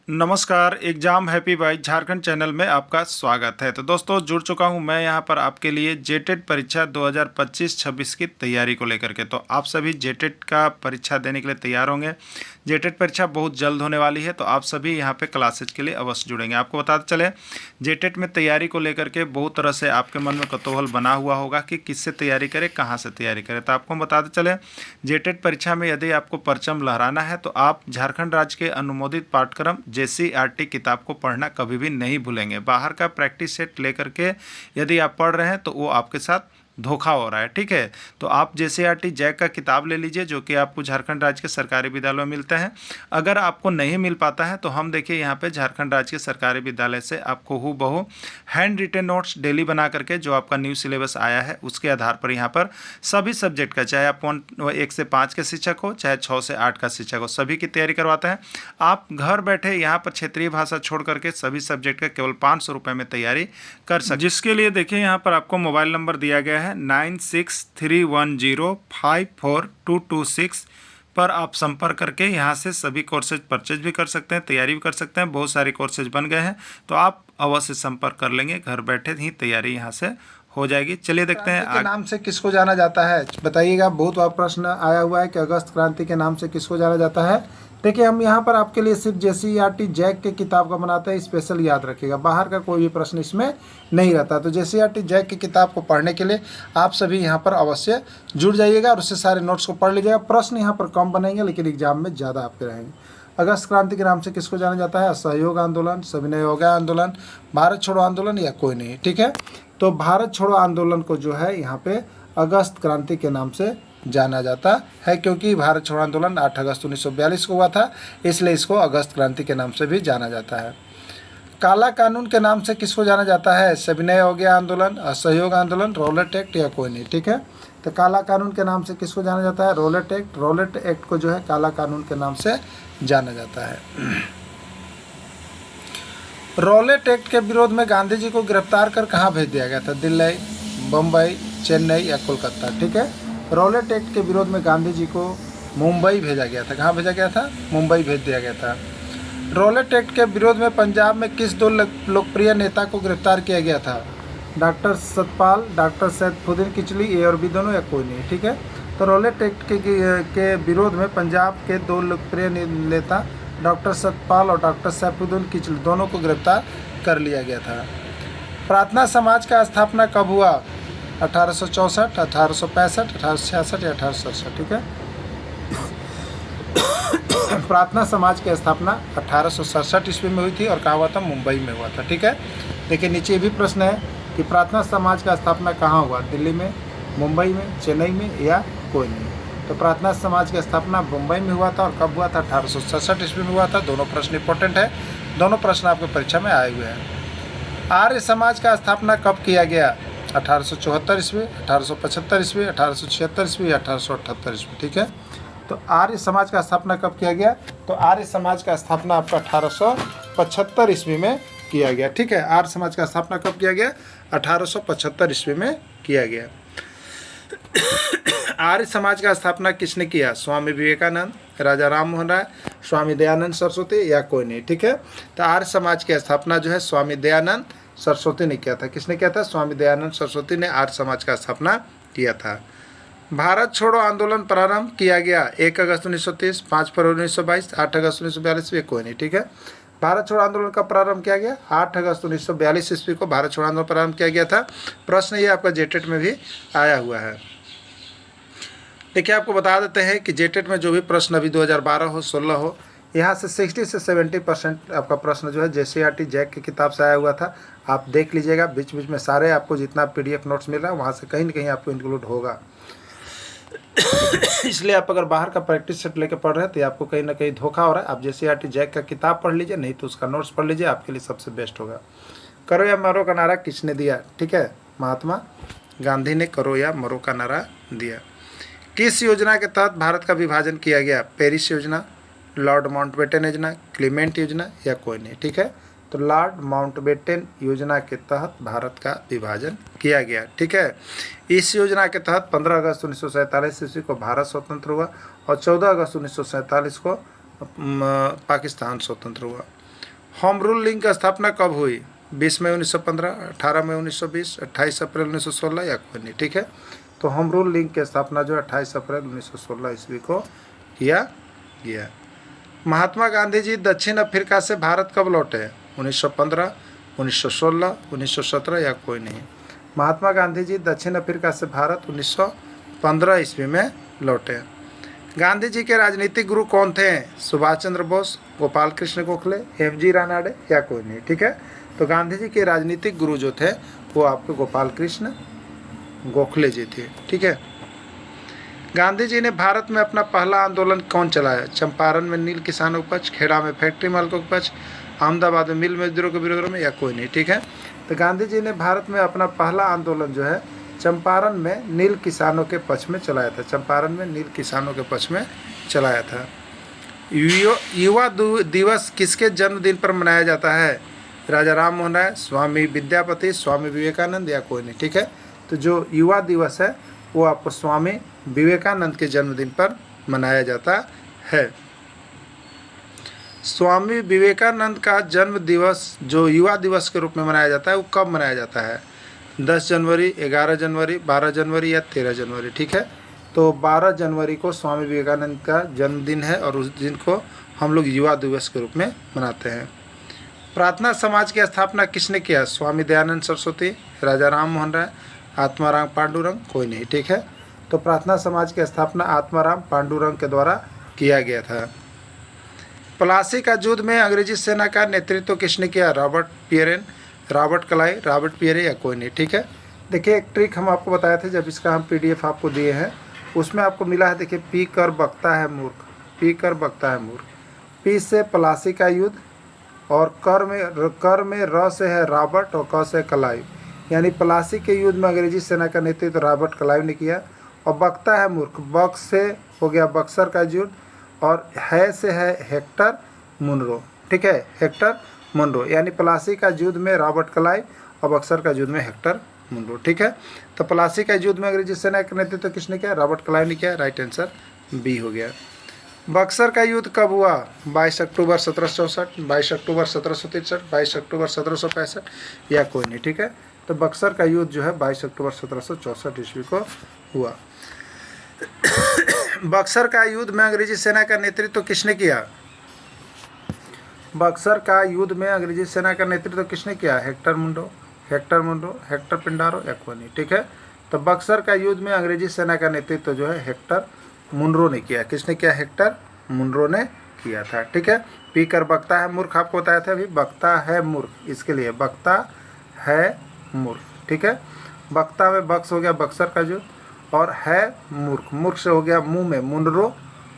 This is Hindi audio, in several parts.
नमस्कार, exam happy by Jharkhand channel में आपका स्वागत है। तो दोस्तों जुड़ चुका हूं मैं यहां पर आपके लिए जेटेट परीक्षा 2025-26 की तैयारी को लेकर के। तो आप सभी जेटेट का परीक्षा देने के लिए तैयार होंगे। जेटेट परीक्षा बहुत जल्द होने वाली है, तो आप सभी यहां पे क्लासेज के लिए अवश्य जुड़ेंगे। आपको बताते चले, जेटेट में तैयारी को लेकर के बहुत तरह से आपके मन में कौतूहल बना हुआ होगा कि किससे तैयारी करें, कहाँ से तैयारी करें। तो आपको बताते चले, जेटेट परीक्षा में यदि आपको परचम लहराना है तो आप झारखंड राज्य के अनुमोदित पाठ्यक्रम JCERT किताब को पढ़ना कभी भी नहीं भूलेंगे। बाहर का प्रैक्टिस सेट लेकर के यदि आप पढ़ रहे हैं तो वो आपके साथ धोखा हो रहा है, ठीक है। तो आप JCERT जैक का किताब ले लीजिए, जो कि आपको झारखंड राज्य के सरकारी विद्यालयों में मिलते हैं। अगर आपको नहीं मिल पाता है तो हम देखिए यहाँ पे झारखंड राज्य के सरकारी विद्यालय से आपको हूबहू हैंड रिटेन नोट्स डेली बना करके, जो आपका न्यू सिलेबस आया है उसके आधार पर यहाँ पर सभी सब्जेक्ट का, चाहे आप 1 से 5 के शिक्षक हो, चाहे 6 से 8 का शिक्षक हो, सभी की तैयारी करवाते हैं। आप घर बैठे यहाँ पर क्षेत्रीय भाषा छोड़ करके सभी सब्जेक्ट का केवल 500 रुपये में तैयारी कर सकते, जिसके लिए देखिए यहाँ पर आपको मोबाइल नंबर दिया गया है 9631054226 पर आप संपर्क करके यहाँ से सभी कोर्सेज परचेज भी कर सकते हैं, तैयारी भी कर सकते हैं। बहुत सारे कोर्सेज बन गए हैं, तो आप अवश्य संपर्क कर लेंगे, घर बैठे ही तैयारी यहाँ से हो जाएगी। चलिए देखते हैं के नाम से किसको जाना जाता है, बताइएगा। बहुत बार प्रश्न आया हुआ है कि अगस्त क्रांति के नाम से किसको जाना जाता है। देखिए, हम यहाँ पर आपके लिए सिर्फ JCERT जैक के किताब का बनाते हैं, स्पेशल याद रखिएगा। बाहर का कोई भी प्रश्न इसमें नहीं रहता। तो JCERT जैक की किताब को पढ़ने के लिए आप सभी यहाँ पर अवश्य जुड़ जाइएगा और उससे सारे नोट्स को पढ़ लीजिएगा। प्रश्न यहाँ पर कम बनेंगे, लेकिन एग्जाम में ज़्यादा आपके रहेंगे। अगस्त क्रांति के नाम से किसको जाना जाता है? असहयोग आंदोलन, सविनय अवज्ञा आंदोलन, भारत छोड़ो आंदोलन, या कोई नहीं, ठीक है। तो भारत छोड़ो आंदोलन को जो है यहाँ पे अगस्त क्रांति के नाम से जाना जाता है, क्योंकि भारत छोड़ो आंदोलन 8 अगस्त 1942 को हुआ था, इसलिए इसको अगस्त क्रांति के नाम से भी जाना जाता है। काला कानून के नाम से किसको जाना जाता है? सविनय अवज्ञा आंदोलन, असहयोग आंदोलन, रॉलेट एक्ट, या कोई नहीं, ठीक है। तो काला कानून के नाम से किसको जाना जाता है? Rowlatt act. रॉलेट एक्ट को जो है काला कानून के नाम से जाना जाता है। रॉलेट एक्ट के विरोध में गांधी जी को गिरफ्तार कर कहाँ भेज दिया गया था? दिल्ली, बम्बई, चेन्नई या कोलकाता, ठीक है। रॉलेट एक्ट के विरोध में गांधी जी को मुंबई भेजा गया था। कहाँ भेजा गया था? मुंबई भेज दिया गया था। रॉलेट एक्ट के विरोध में पंजाब में किस दो लोकप्रिय नेता को गिरफ्तार किया गया था? डॉक्टर सतपाल, डॉक्टर सैफुद्दीन किचली, ये और भी दोनों, या कोई नहीं, ठीक है। तो रॉलेट एक्ट के विरोध में पंजाब के दो लोकप्रिय नेता डॉक्टर सतपाल और डॉक्टर सैफुद्दीन किचली दोनों को गिरफ्तार कर लिया गया था। प्रार्थना समाज का स्थापना कब हुआ? 1864, 1865, 1866 या 1867, ठीक है। प्रार्थना समाज की स्थापना 1867 ईस्वी में हुई थी और कहाँ हुआ था? मुंबई में हुआ था, ठीक है। देखिए, नीचे भी प्रश्न है कि प्रार्थना समाज का स्थापना कहाँ हुआ? दिल्ली में, मुंबई में, चेन्नई में, या कोई नहीं। तो प्रार्थना समाज की स्थापना मुंबई में हुआ था, और कब हुआ था? 1867 ईस्वी में हुआ था। दोनों प्रश्न इंपॉर्टेंट है, दोनों प्रश्न आपके परीक्षा में आए हुए हैं। आर्य समाज का स्थापना कब किया गया? 1874 ईस्वी, 1875 ईस्वी, 1876 ईस्वी या 1878 ईस्वी, ठीक है। तो आर्य समाज का स्थापना कब किया गया? तो आर्य समाज का स्थापना आपका 1875 ईस्वी में किया गया, ठीक है। आर्य समाज का स्थापना कब किया गया? 1875 ईस्वी में किया गया। आर्य समाज का स्थापना किसने किया? स्वामी विवेकानंद, राजा राम मोहन राय, स्वामी दयानंद सरस्वती, या कोई नहीं, ठीक है। तो आर्य समाज की स्थापना जो है स्वामी दयानंद सरस्वती ने किया था। किसने किया था? स्वामी दयानंद सरस्वती ने आर्य समाज का स्थापना किया था। भारत छोड़ो आंदोलन प्रारंभ किया गया 1 अगस्त 1930, 5 फरवरी 1922, 8 अगस्त 1942, ये कोई नहीं, ठीक है। भारत छोड़ो आंदोलन का प्रारंभ किया गया 8 अगस्त 1942 ईस्वी को भारत छोड़ो आंदोलन प्रारंभ किया गया था। प्रश्न ये आपका जेटेट में भी आया हुआ है। देखिए, आपको बता देते हैं कि जेटेट में जो भी प्रश्न अभी 2012 हो, 16 हो, यहाँ से 60 से 70% आपका प्रश्न जो है JCERT जैक की किताब से आया हुआ था। आप देख लीजिएगा, बीच बीच में सारे आपको जितना PDF नोट्स मिल रहा है वहाँ से कहीं ना कहीं आपको इंक्लूड होगा। इसलिए आप अगर बाहर का प्रैक्टिस सेट लेके पढ़ रहे हैं तो आपको कहीं ना कहीं धोखा हो रहा है। आप JCERT जैक का किताब पढ़ लीजिए, नहीं तो उसका नोट्स पढ़ लीजिए, आपके लिए सबसे बेस्ट होगा। करो या मरो का नारा किसने दिया? ठीक है, महात्मा गांधी ने करो या मरो का नारा दिया। किस योजना के तहत भारत का विभाजन किया गया? पेरिस योजना, लॉर्ड माउंटबेटन योजना, क्लीमेंट योजना, या कोई नहीं, ठीक है। तो लॉर्ड माउंटबेटन योजना के तहत भारत का विभाजन किया गया, ठीक है। इस योजना के तहत 15 अगस्त 1947 ईस्वी को भारत स्वतंत्र हुआ और 14 अगस्त 1947 को पाकिस्तान स्वतंत्र हुआ। होम रूल लीग की स्थापना कब हुई? 20 मई 1915, 18 मई 1920, 28 अप्रैल 1916 या कोई नहीं। ठीक है, तो होम रूल लीग की स्थापना जो 28 अप्रैल 1916 ईस्वी को किया गया। महात्मा गांधी जी दक्षिण अफ्रीका से भारत कब लौटे? 1915, 1916, 1917 या कोई नहीं। महात्मा गांधी जी दक्षिण अफ्रीका से भारत 1915 ईस्वी में लौटे। गांधी जी के राजनीतिक गुरु कौन थे? सुभाष चंद्र बोस, गोपाल कृष्ण गोखले, हेमजी रानाडे या कोई नहीं। ठीक है, तो गांधी जी के राजनीतिक गुरु जो थे वो आपके गोपाल कृष्ण गोखले जी थे। ठीक है, गांधी जी ने भारत में अपना पहला आंदोलन कौन चलाया? चंपारण में नील किसानों के पक्ष, खेड़ा में फैक्ट्री मालिकों के पक्ष, अहमदाबाद में मिल मजदूरों के विरोध में या कोई नहीं। ठीक है, तो गांधी जी ने भारत में अपना पहला आंदोलन जो है चंपारण में नील किसानों के पक्ष में चलाया था। चंपारण में नील किसानों के पक्ष में चलाया था। युवा दिवस किसके जन्मदिन पर मनाया जाता है? राजा राम मोहन राय, स्वामी विद्यापति, स्वामी विवेकानंद या कोई नहीं। ठीक है, तो जो युवा दिवस है वो आपको स्वामी विवेकानंद के जन्मदिन पर मनाया जाता है। स्वामी विवेकानंद का जन्म दिवस जो युवा दिवस के रूप में मनाया जाता है वो कब मनाया जाता है? 10 जनवरी, 11 जनवरी, 12 जनवरी या 13 जनवरी। ठीक है, तो 12 जनवरी को स्वामी विवेकानंद का जन्मदिन है और उस दिन को हम लोग युवा दिवस के रूप में मनाते हैं। प्रार्थना समाज की स्थापना किसने किया? स्वामी दयानंद सरस्वती, राजा राम मोहन राय, आत्माराम पांडुरंग, कोई नहीं। ठीक है, तो प्रार्थना समाज की स्थापना आत्माराम पांडुरंग के द्वारा किया गया था। प्लासी का युद्ध में अंग्रेजी सेना का नेतृत्व किसने किया? रॉबर्ट पियरेन, रॉबर्ट क्लाई, रॉबर्ट पियरे या कोई नहीं। ठीक है, देखिए एक ट्रिक हम आपको बताए थे जब इसका हम PDF आपको दिए हैं, उसमें आपको मिला है, देखिए पी कर बकता है मूर्ख, पी कर बकता है मूर्ख, पी से प्लासी का युद्ध और कर में र से है रॉबर्ट और क से क्लाइव, यानी प्लासी के युद्ध में अंग्रेजी सेना का नेतृत्व रॉबर्ट क्लाइव ने किया। और बकता है मूर्ख, बक्स से हो गया बक्सर का युद्ध और है से है हेक्टर मुनरो। ठीक है, हेक्टर मुनरो, यानी प्लासी का युद्ध में रॉबर्ट क्लाइव और बक्सर का युद्ध में हेक्टर मुनरो। ठीक है, तो प्लासी का युद्ध में अंग्रेजी सेना का नेतृत्व किसने किया? रॉबर्ट क्लाइव ने किया। राइट आंसर बी हो गया। बक्सर का युद्ध कब हुआ? 22 अक्टूबर 1764, 22 अक्टूबर 1763, 22 अक्टूबर 1765 या कोई नहीं। ठीक है, तो बक्सर का युद्ध जो है 22 अक्टूबर 1764 ईस्वी को हुआ। बक्सर का युद्ध में अंग्रेजी सेना का नेतृत्व किसने किया? बक्सर का युद्ध में अंग्रेजी सेना का नेतृत्व किसने किया? Hector Munro, Hector Munro, Hector पिंडारो या कोई नहीं। ठीक है, तो बक्सर का युद्ध में अंग्रेजी सेना का नेतृत्व जो है हेक्टर मुनरो ने किया। किसने किया? हेक्टर मुनरो ने किया था। ठीक है, पी कर बकता है मूर्ख आपको बताया था अभी, बकता है मूर्ख, इसके लिए बकता है मूर्ख। ठीक है, बकता में बक्स हो गया बक्सर का युद्ध और है मूर्ख, मूर्ख से हो गया मुंह में मुनरो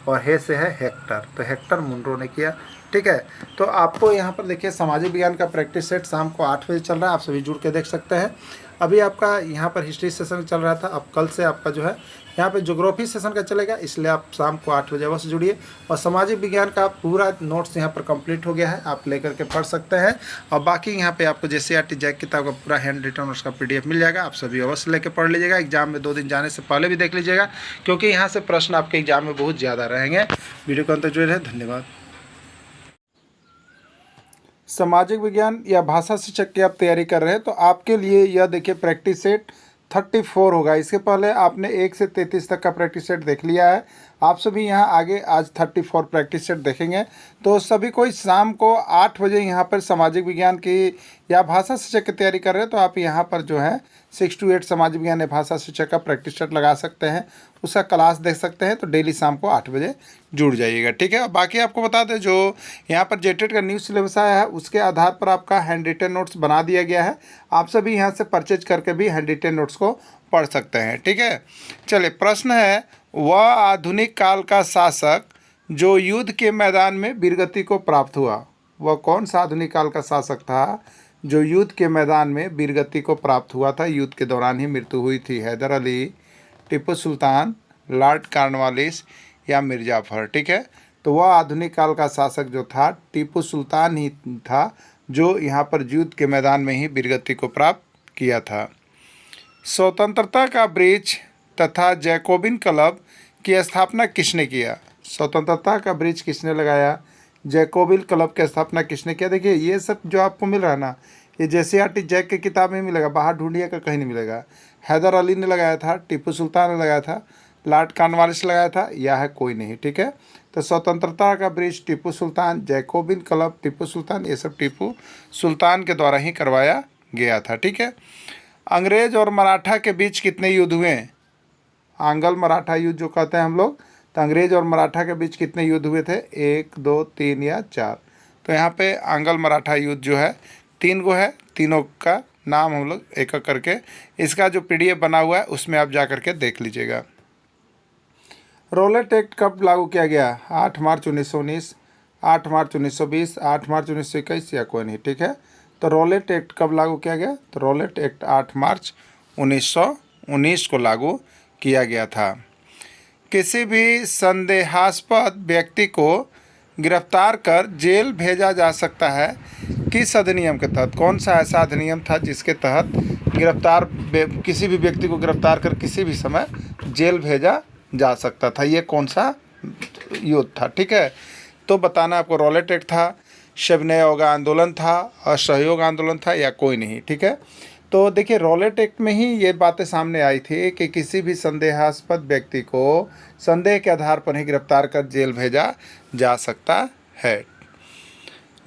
और हे से है हेक्टर, तो हेक्टर मुनरो ने किया। ठीक है, तो आपको यहाँ पर देखिए सामाजिक विज्ञान का प्रैक्टिस सेट शाम को 8 बजे चल रहा है, आप सभी जुड़ के देख सकते हैं। अभी आपका यहाँ पर हिस्ट्री सेशन चल रहा था, अब कल से आपका जो है यहाँ पे ज्योग्राफी सेशन का चलेगा, इसलिए आप शाम को 8 बजे अवश्य जुड़िए। और सामाजिक विज्ञान का पूरा नोट्स यहाँ पर कंप्लीट हो गया है, आप लेकर के पढ़ सकते हैं। और बाकी यहाँ पे आपको JCERT जैक किताब का पूरा हैंड रिटन उसका PDF मिल जाएगा, आप सभी अवश्य लेकर पढ़ लीजिएगा। एग्जाम में 2 दिन जाने से पहले भी देख लीजिएगा, क्योंकि यहाँ से प्रश्न आपके एग्जाम में बहुत ज़्यादा रहेंगे। वीडियो को अंत तक जुड़े रहे, धन्यवाद। सामाजिक विज्ञान या भाषा शिक्षक की आप तैयारी कर रहे हैं तो आपके लिए यह देखिए प्रैक्टिस सेट 34 होगा। इसके पहले आपने 1 से 33 तक का प्रैक्टिस सेट देख लिया है, आप सभी यहाँ आगे आज 34 प्रैक्टिस सेट देखेंगे। तो सभी कोई शाम को 8 बजे यहाँ पर सामाजिक विज्ञान की या भाषा शिक्षक की तैयारी कर रहे हैं तो आप यहाँ पर जो है 6 to 8 सामाजिक विज्ञान या भाषा शिक्षक का प्रैक्टिस सेट लगा सकते हैं, उसका क्लास देख सकते हैं। तो डेली शाम को 8 बजे जुड़ जाइएगा, ठीक है। बाकी आपको बता दें जो यहाँ पर जेटेट का न्यू सिलेबस आया है उसके आधार पर आपका हैंड रिटन नोट्स बना दिया गया है, आप सभी यहाँ से परचेज करके भी हैंड रिटन नोट्स को पढ़ सकते हैं, ठीक है। चलिए प्रश्न है, वह आधुनिक काल का शासक जो युद्ध के मैदान में वीरगति को प्राप्त हुआ, वह कौन सा आधुनिक काल का शासक था जो युद्ध के मैदान में वीरगति को प्राप्त हुआ था? युद्ध के दौरान ही मृत्यु हुई थी। हैदर अली, टिप्पू सुल्तान, लॉर्ड कॉर्नवालिस या मिर्ज़ा जाफर, ठीक है। तो वह आधुनिक काल का शासक जो था टिप्पू सुल्तान ही था जो यहाँ पर युद्ध के मैदान में ही वीरगति को प्राप्त किया था। स्वतंत्रता का वृक्ष तथा जैकोबिन क्लब की स्थापना किसने किया? स्वतंत्रता का ब्रिज किसने लगाया? जैकोबिन क्लब की स्थापना किसने किया? देखिए ये सब जो आपको मिल रहा है ना, ये जेसीईआरटी जैक की किताब में मिलेगा, बाहर ढूंढिएगा कहीं नहीं मिलेगा। हैदर अली ने लगाया था, टीपू सुल्तान ने लगाया था, लॉर्ड कॉर्नवालिस ने लगाया था, या है कोई नहीं। ठीक है, तो स्वतंत्रता का bridge Tipu Sultan, Jacobin club Tipu Sultan, ये सब टीपू सुल्तान के द्वारा ही करवाया गया था। ठीक है, अंग्रेज और मराठा के बीच कितने युद्ध हुए? आंग्ल मराठा युद्ध जो कहते हैं हम लोग, तो अंग्रेज और मराठा के बीच कितने युद्ध हुए थे? 1, 2, 3 या 4? तो यहाँ पे आंग्ल मराठा युद्ध जो है 3 गो है, तीनों का नाम हम लोग एक एक करके, इसका जो पीडीएफ बना हुआ है उसमें आप जा करके देख लीजिएगा। रोलेट एक्ट कब लागू किया गया? 8 मार्च 1919, 8 मार्च 1920, 8 मार्च 1921 या कोई नहीं। ठीक है, तो रोलेट एक्ट कब लागू किया गया? तो रोलेट एक्ट 8 मार्च 1919 को लागू किया गया था। किसी भी संदेहास्पद व्यक्ति को गिरफ्तार कर जेल भेजा जा सकता है किस अधिनियम के तहत? कौन सा ऐसा अधिनियम था जिसके तहत किसी भी व्यक्ति को गिरफ्तार कर किसी भी समय जेल भेजा जा सकता था? ये कौन सा युद्ध था? ठीक है, तो बताना आपको। रोलेट एक्ट था, शविनय अवज्ञा आंदोलन था, असहयोग आंदोलन था, या कोई नहीं। ठीक है, तो देखिए रोलेट एक्ट में ही ये बातें सामने आई थी कि किसी भी संदेहास्पद व्यक्ति को संदेह के आधार पर ही गिरफ्तार कर जेल भेजा जा सकता है।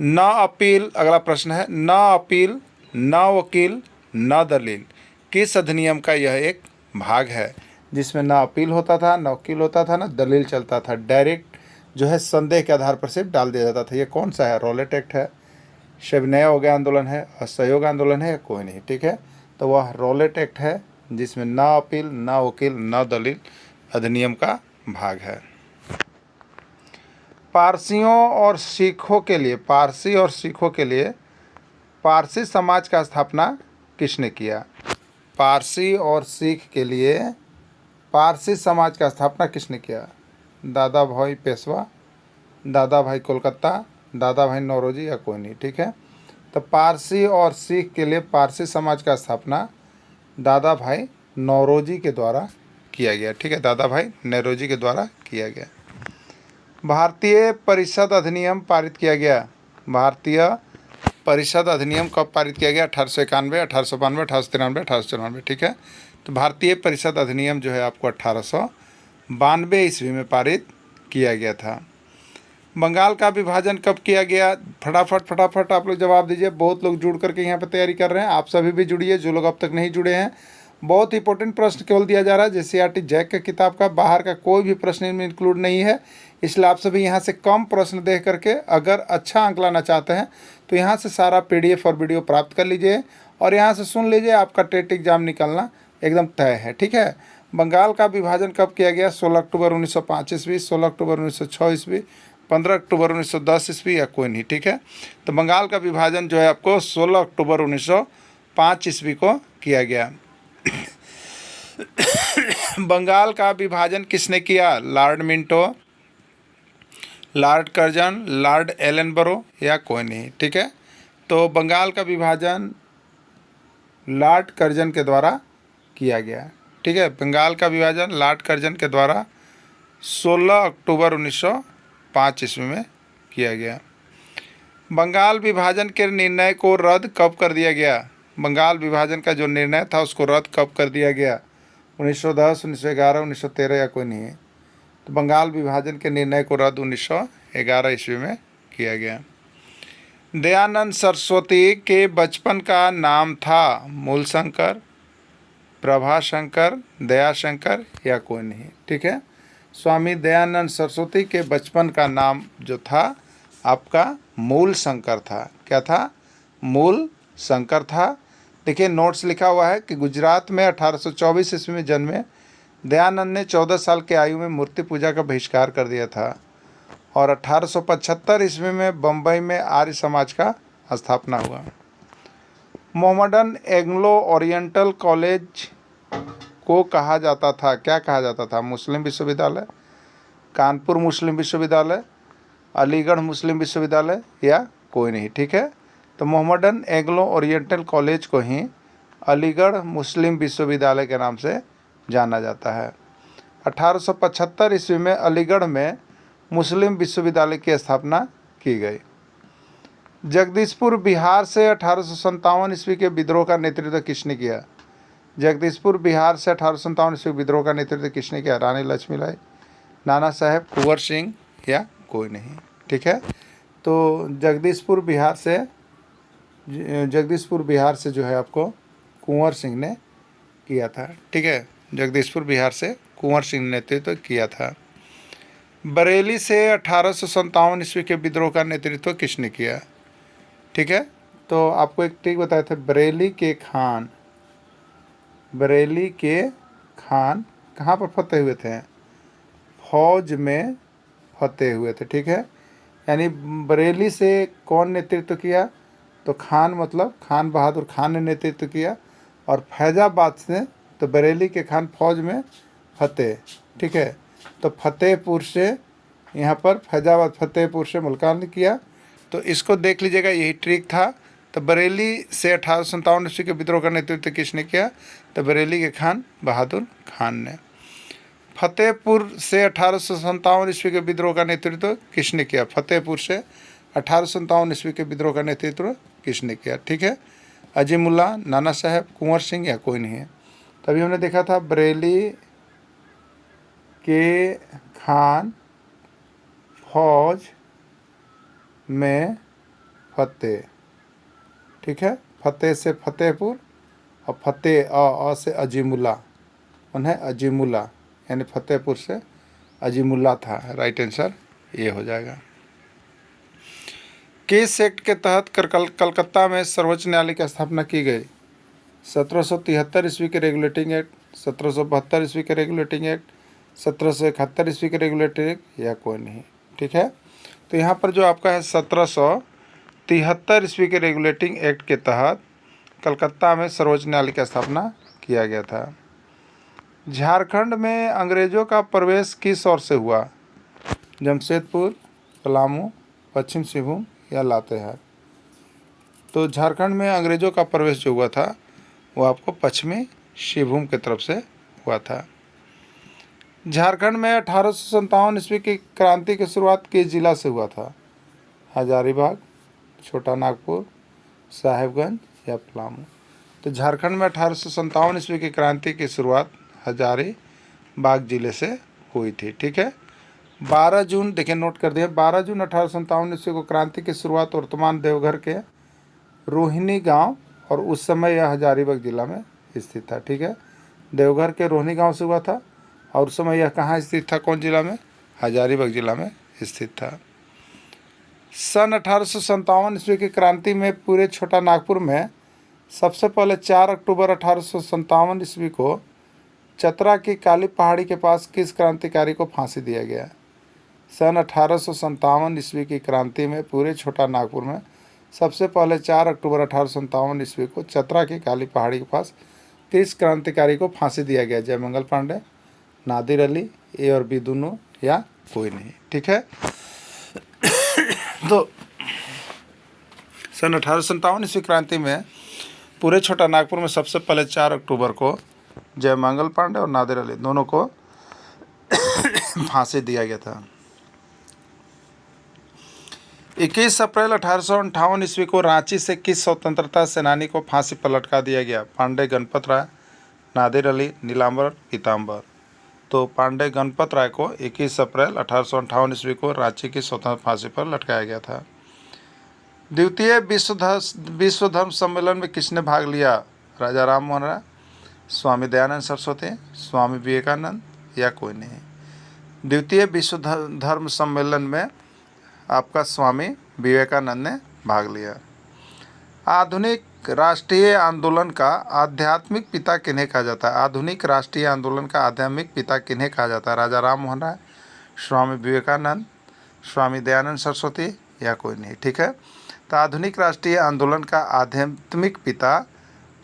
न अपील, अगला प्रश्न है, न अपील, न वकील, न दलील, किस अधिनियम का यह एक भाग है जिसमें न अपील होता था, न वकील होता था, न दलील चलता था, डायरेक्ट जो है संदेह के आधार पर सिर्फ डाल दिया जाता था? ये कौन सा है? रोलेट एक्ट है, शविनय अवज्ञा आंदोलन है, असहयोग आंदोलन है, या कोई नहीं। ठीक है, तो वह रोलेट एक्ट है जिसमें न अपील, न वकील, न दलील अधिनियम का भाग है। पारसियों और सिखों के लिए, पारसी और सिखों के लिए पारसी समाज का स्थापना किसने किया? पारसी और सिख के लिए पारसी समाज का स्थापना किसने किया? दादा भाई पेशवा, दादा भाई कोलकाता, दादा भाई नौरोजी, या कोई नहीं। ठीक है, तो पारसी और सिख के लिए पारसी समाज का स्थापना दादा भाई नौरोजी के द्वारा किया गया। ठीक है, दादा भाई नौरोजी के द्वारा किया गया। भारतीय परिषद अधिनियम पारित किया गया। भारतीय परिषद अधिनियम कब पारित किया गया? 1891, 1892, 1893, 1894। ठीक है, तो भारतीय परिषद अधिनियम जो है आपको 1892 ईस्वी में पारित किया गया था। बंगाल का विभाजन कब किया गया? फटाफट आप लोग जवाब दीजिए। बहुत लोग जुड़ करके यहाँ पर तैयारी कर रहे हैं, आप सभी भी जुड़िए जो लोग अब तक नहीं जुड़े हैं। बहुत इंपॉर्टेंट प्रश्न केवल दिया जा रहा है जेसीईआरटी जैक की किताब का, बाहर का कोई भी प्रश्न इनमें इंक्लूड नहीं है, इसलिए आप सभी यहाँ से कम प्रश्न देख करके अगर अच्छा अंक लाना चाहते हैं तो यहाँ से सारा पीडीएफ और वीडियो प्राप्त कर लीजिए और यहाँ से सुन लीजिए, आपका टेट एग्जाम निकलना एकदम तय है। ठीक है, बंगाल का विभाजन कब किया गया? 16 अक्टूबर 1905 ईस्वी, 16 अक्टूबर 1906 ईस्वी, 15 अक्टूबर 1910 ईस्वी, या कोई नहीं। ठीक है, तो बंगाल का विभाजन जो है आपको 16 अक्टूबर 1905 ईस्वी को किया गया। बंगाल का विभाजन किसने किया? Lord Minto, Lord Curzon, Lord Ellenborough, या कोई नहीं। ठीक है, तो बंगाल का विभाजन लॉर्ड कर्जन के द्वारा किया गया। ठीक है, बंगाल का विभाजन लॉर्ड कर्जन के द्वारा 16 अक्टूबर 1905 ईस्वी में किया गया। बंगाल विभाजन के निर्णय को रद्द कब कर दिया गया? बंगाल विभाजन का जो निर्णय था उसको रद्द कब कर दिया गया? 1910, 1911, 1913, या कोई नहीं है। तो बंगाल विभाजन के निर्णय को रद्द 1911 ईस्वी में किया गया। दयानंद सरस्वती के बचपन का नाम था मूलशंकर, प्रभाशंकर, दयाशंकर, या कोई नहीं। ठीक है, स्वामी दयानंद सरस्वती के बचपन का नाम जो था आपका मूलशंकर था। क्या था? मूलशंकर था। देखिए नोट्स लिखा हुआ है कि गुजरात में 1824 ईस्वी में जन्मे दयानंद ने 14 साल की आयु में मूर्ति पूजा का बहिष्कार कर दिया था और 1875 ईस्वी में बम्बई में आर्य समाज का स्थापना हुआ। मोहम्मडन एंग्लो ओरिएंटल कॉलेज को कहा जाता था, क्या कहा जाता था? मुस्लिम विश्वविद्यालय, कानपुर मुस्लिम विश्वविद्यालय, अलीगढ़ मुस्लिम विश्वविद्यालय, या कोई नहीं। ठीक है, तो मोहम्मडन एंग्लो ओरिएंटल कॉलेज को ही अलीगढ़ मुस्लिम विश्वविद्यालय के नाम से जाना जाता है। 1875 ईस्वी में अलीगढ़ में मुस्लिम विश्वविद्यालय की स्थापना की गई। जगदीशपुर बिहार से 1857 ईस्वी के विद्रोह का नेतृत्व किसने किया? जगदीशपुर बिहार से 1857 ईस्वी विद्रोह का नेतृत्व किसने किया? रानी लक्ष्मीबाई, नाना साहेब, कुंवर सिंह या कोई नहीं। ठीक है, तो जगदीशपुर बिहार से जो है आपको कुंवर सिंह ने किया था। ठीक है, जगदीशपुर बिहार से कुंवर सिंह ने नेतृत्व किया था। बरेली से 1857 ईस्वी के विद्रोह का नेतृत्व किसने किया? ठीक है, तो आपको एक ट्रिक बताए थे, बरेली के खान कहाँ पर फतेह हुए थे? फौज में फतेह हुए थे। ठीक है, यानी बरेली से कौन नेतृत्व किया? तो खान, मतलब खान बहादुर खान ने नेतृत्व किया। और फैजाबाद से तो बरेली के खान फौज में फतेह। ठीक है, तो फतेहपुर से यहाँ पर फैजाबाद, फतेहपुर से मुल्तान ने किया। तो इसको देख लीजिएगा, यही ट्रिक था। तो बरेली से 1857 ईस्वी के विद्रोह का नेतृत्व किसने किया? तो बरेली के खान बहादुर खान ने। फतेहपुर से 1857 ईस्वी के विद्रोह का नेतृत्व किसने किया? फतेहपुर से 1857 ईस्वी के विद्रोह का नेतृत्व किसने किया? ठीक है, अजीमुल्ला, नाना साहेब, कुंवर सिंह या कोई नहीं है। तभी हमने देखा था बरेली के खान फौज में फतेह। ठीक है, फतेह से फतेहपुर और फतेह अ से अजीमुल्ला, उन्हें अजीमुल्ला यानी फतेहपुर से अजीमुल्ला था। राइट आंसर ये हो जाएगा। किस एक्ट के तहत कलकत्ता में सर्वोच्च न्यायालय की स्थापना की गई? 1773 ईस्वी के रेगुलेटिंग एक्ट, 1772 ईस्वी के रेगुलेटिंग एक्ट, 1771 ईस्वी के रेगुलेटिंग एक्ट या कोई नहीं। ठीक है, तो यहाँ पर जो आपका है 1773 ईस्वी के रेगुलेटिंग एक्ट के तहत कलकत्ता में सर्वोच्च न्यायालय की स्थापना किया गया था। झारखंड में अंग्रेज़ों का प्रवेश किस ओर से हुआ? जमशेदपुर, पलामू, पश्चिम सिंहभूम या लातेहार? तो झारखंड में अंग्रेज़ों का प्रवेश जो हुआ था वो आपको पश्चिमी सिंहभूम की तरफ से हुआ था। झारखंड में 1857 ईस्वी की क्रांति की शुरुआत किस जिला से हुआ था? हजारीबाग, छोटा नागपुर, साहेबगंज या पलामू? तो झारखंड में 1857 ईस्वी की क्रांति की शुरुआत हजारीबाग जिले से हुई थी। ठीक है, 12 जून, देखिए नोट कर दिया, 12 जून 1857 ईस्वी को क्रांति की शुरुआत वर्तमान देवघर के रोहिणी गांव, और उस समय यह हजारीबाग जिला में स्थित था। ठीक है, देवघर के रोहिणी गांव से हुआ था और उस समय यह कहाँ स्थित था? कौन जिला में? हजारीबाग जिला में स्थित था। सन 1857 ईस्वी की क्रांति में पूरे छोटा नागपुर में सबसे पहले 4 अक्टूबर 1857 ईस्वी को चतरा की काली पहाड़ी के पास किस क्रांतिकारी को फांसी दिया गया? सन 1857 ईस्वी की क्रांति में पूरे छोटा नागपुर में सबसे पहले 4 अक्टूबर 1857 ईस्वी को चतरा की काली पहाड़ी के पास किस क्रांतिकारी को फांसी दिया गया? जयमंगल पांडे, नादिर अली, ए और बी दोनों या कोई नहीं। ठीक है, तो सन 1857 ईस्वी क्रांति में पूरे छोटा नागपुर में सबसे पहले 4 अक्टूबर को जयमंगल पांडे और नादिर अली दोनों को फांसी दिया गया था। 21 अप्रैल 1858 ईस्वी को रांची से किस स्वतंत्रता सेनानी को फांसी पर लटका दिया गया? पांडे गणपत राय, नादिर अली, नीलांबर, पीताम्बर? तो पांडे गणपत राय को 21 अप्रैल 1858 ईस्वी को रांची की स्वतंत्र फांसी पर लटकाया गया था। द्वितीय विश्व धर्म सम्मेलन में किसने भाग लिया? राजा राम मोहन राय, स्वामी दयानंद सरस्वती, स्वामी विवेकानंद या कोई नहीं। द्वितीय विश्व धर्म सम्मेलन में आपका स्वामी विवेकानंद ने भाग लिया। आधुनिक राष्ट्रीय आंदोलन का आध्यात्मिक पिता किन्हें कहा जाता है? आधुनिक राष्ट्रीय आंदोलन का आध्यात्मिक पिता किन्हें कहा जाता है? राजा राम मोहन राय, स्वामी विवेकानंद, स्वामी दयानंद सरस्वती या कोई नहीं। ठीक है, तो आधुनिक राष्ट्रीय आंदोलन का आध्यात्मिक पिता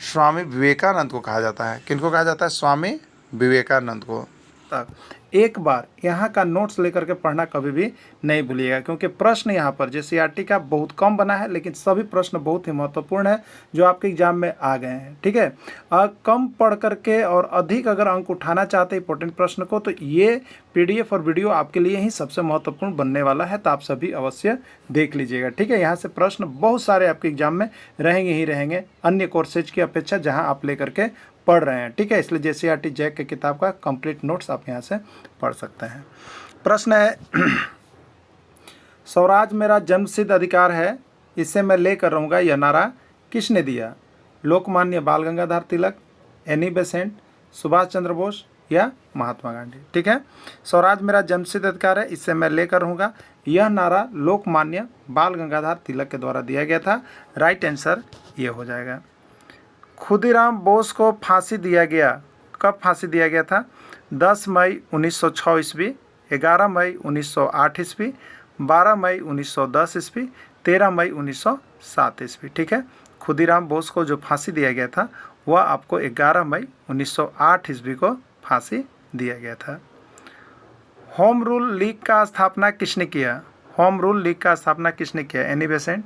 स्वामी विवेकानंद को कहा जाता है। किनको कहा जाता है? स्वामी विवेकानंद को। तक एक बार यहाँ का नोट्स लेकर के पढ़ना कभी भी नहीं भूलिएगा, क्योंकि प्रश्न यहाँ पर जेसीईआरटी का बहुत कम बना है, लेकिन सभी प्रश्न बहुत ही महत्वपूर्ण है जो आपके एग्जाम में आ गए हैं। ठीक है, कम पढ़ करके और अधिक अगर अंक उठाना चाहते हैं इंपॉर्टेंट प्रश्न को, तो ये PDF और वीडियो आपके लिए ही सबसे महत्वपूर्ण बनने वाला है, तो आप सभी अवश्य देख लीजिएगा। ठीक है, यहाँ से प्रश्न बहुत सारे आपके एग्जाम में रहेंगे ही रहेंगे अन्य कोर्सेज की अपेक्षा जहाँ आप लेकर के पढ़ रहे हैं। ठीक है, इसलिए जेसीईआरटी जैक की किताब का कंप्लीट नोट्स आप यहाँ से पढ़ सकते हैं। प्रश्न है स्वराज मेरा जन्मसिद्ध अधिकार है, इसे मैं लेकर रहूँगा, यह नारा किसने दिया? लोकमान्य बाल गंगाधर तिलक, एनी बेसेंट, सुभाष चंद्र बोस या महात्मा गांधी? ठीक है, स्वराज मेरा जन्मसिद्ध अधिकार है, इससे मैं लेकर रहूँगा, यह नारा लोकमान्य बाल गंगाधर तिलक के द्वारा दिया गया था। राइट आंसर ये हो जाएगा। खुदीराम बोस को फांसी दिया गया, कब फांसी दिया गया था? 10 मई 1906 ईस्वी, 11 मई 1908 ईस्वी, 12 मई 1910 ईस्वी, 13 मई 1907 ईस्वी। ठीक है, खुदीराम बोस को जो फांसी दिया गया था वह आपको 11 मई 1908 ईस्वी को फांसी दिया गया था। होम रूल लीग का स्थापना किसने किया? होम रूल लीग का स्थापना किसने किया? एनी बेसेंट,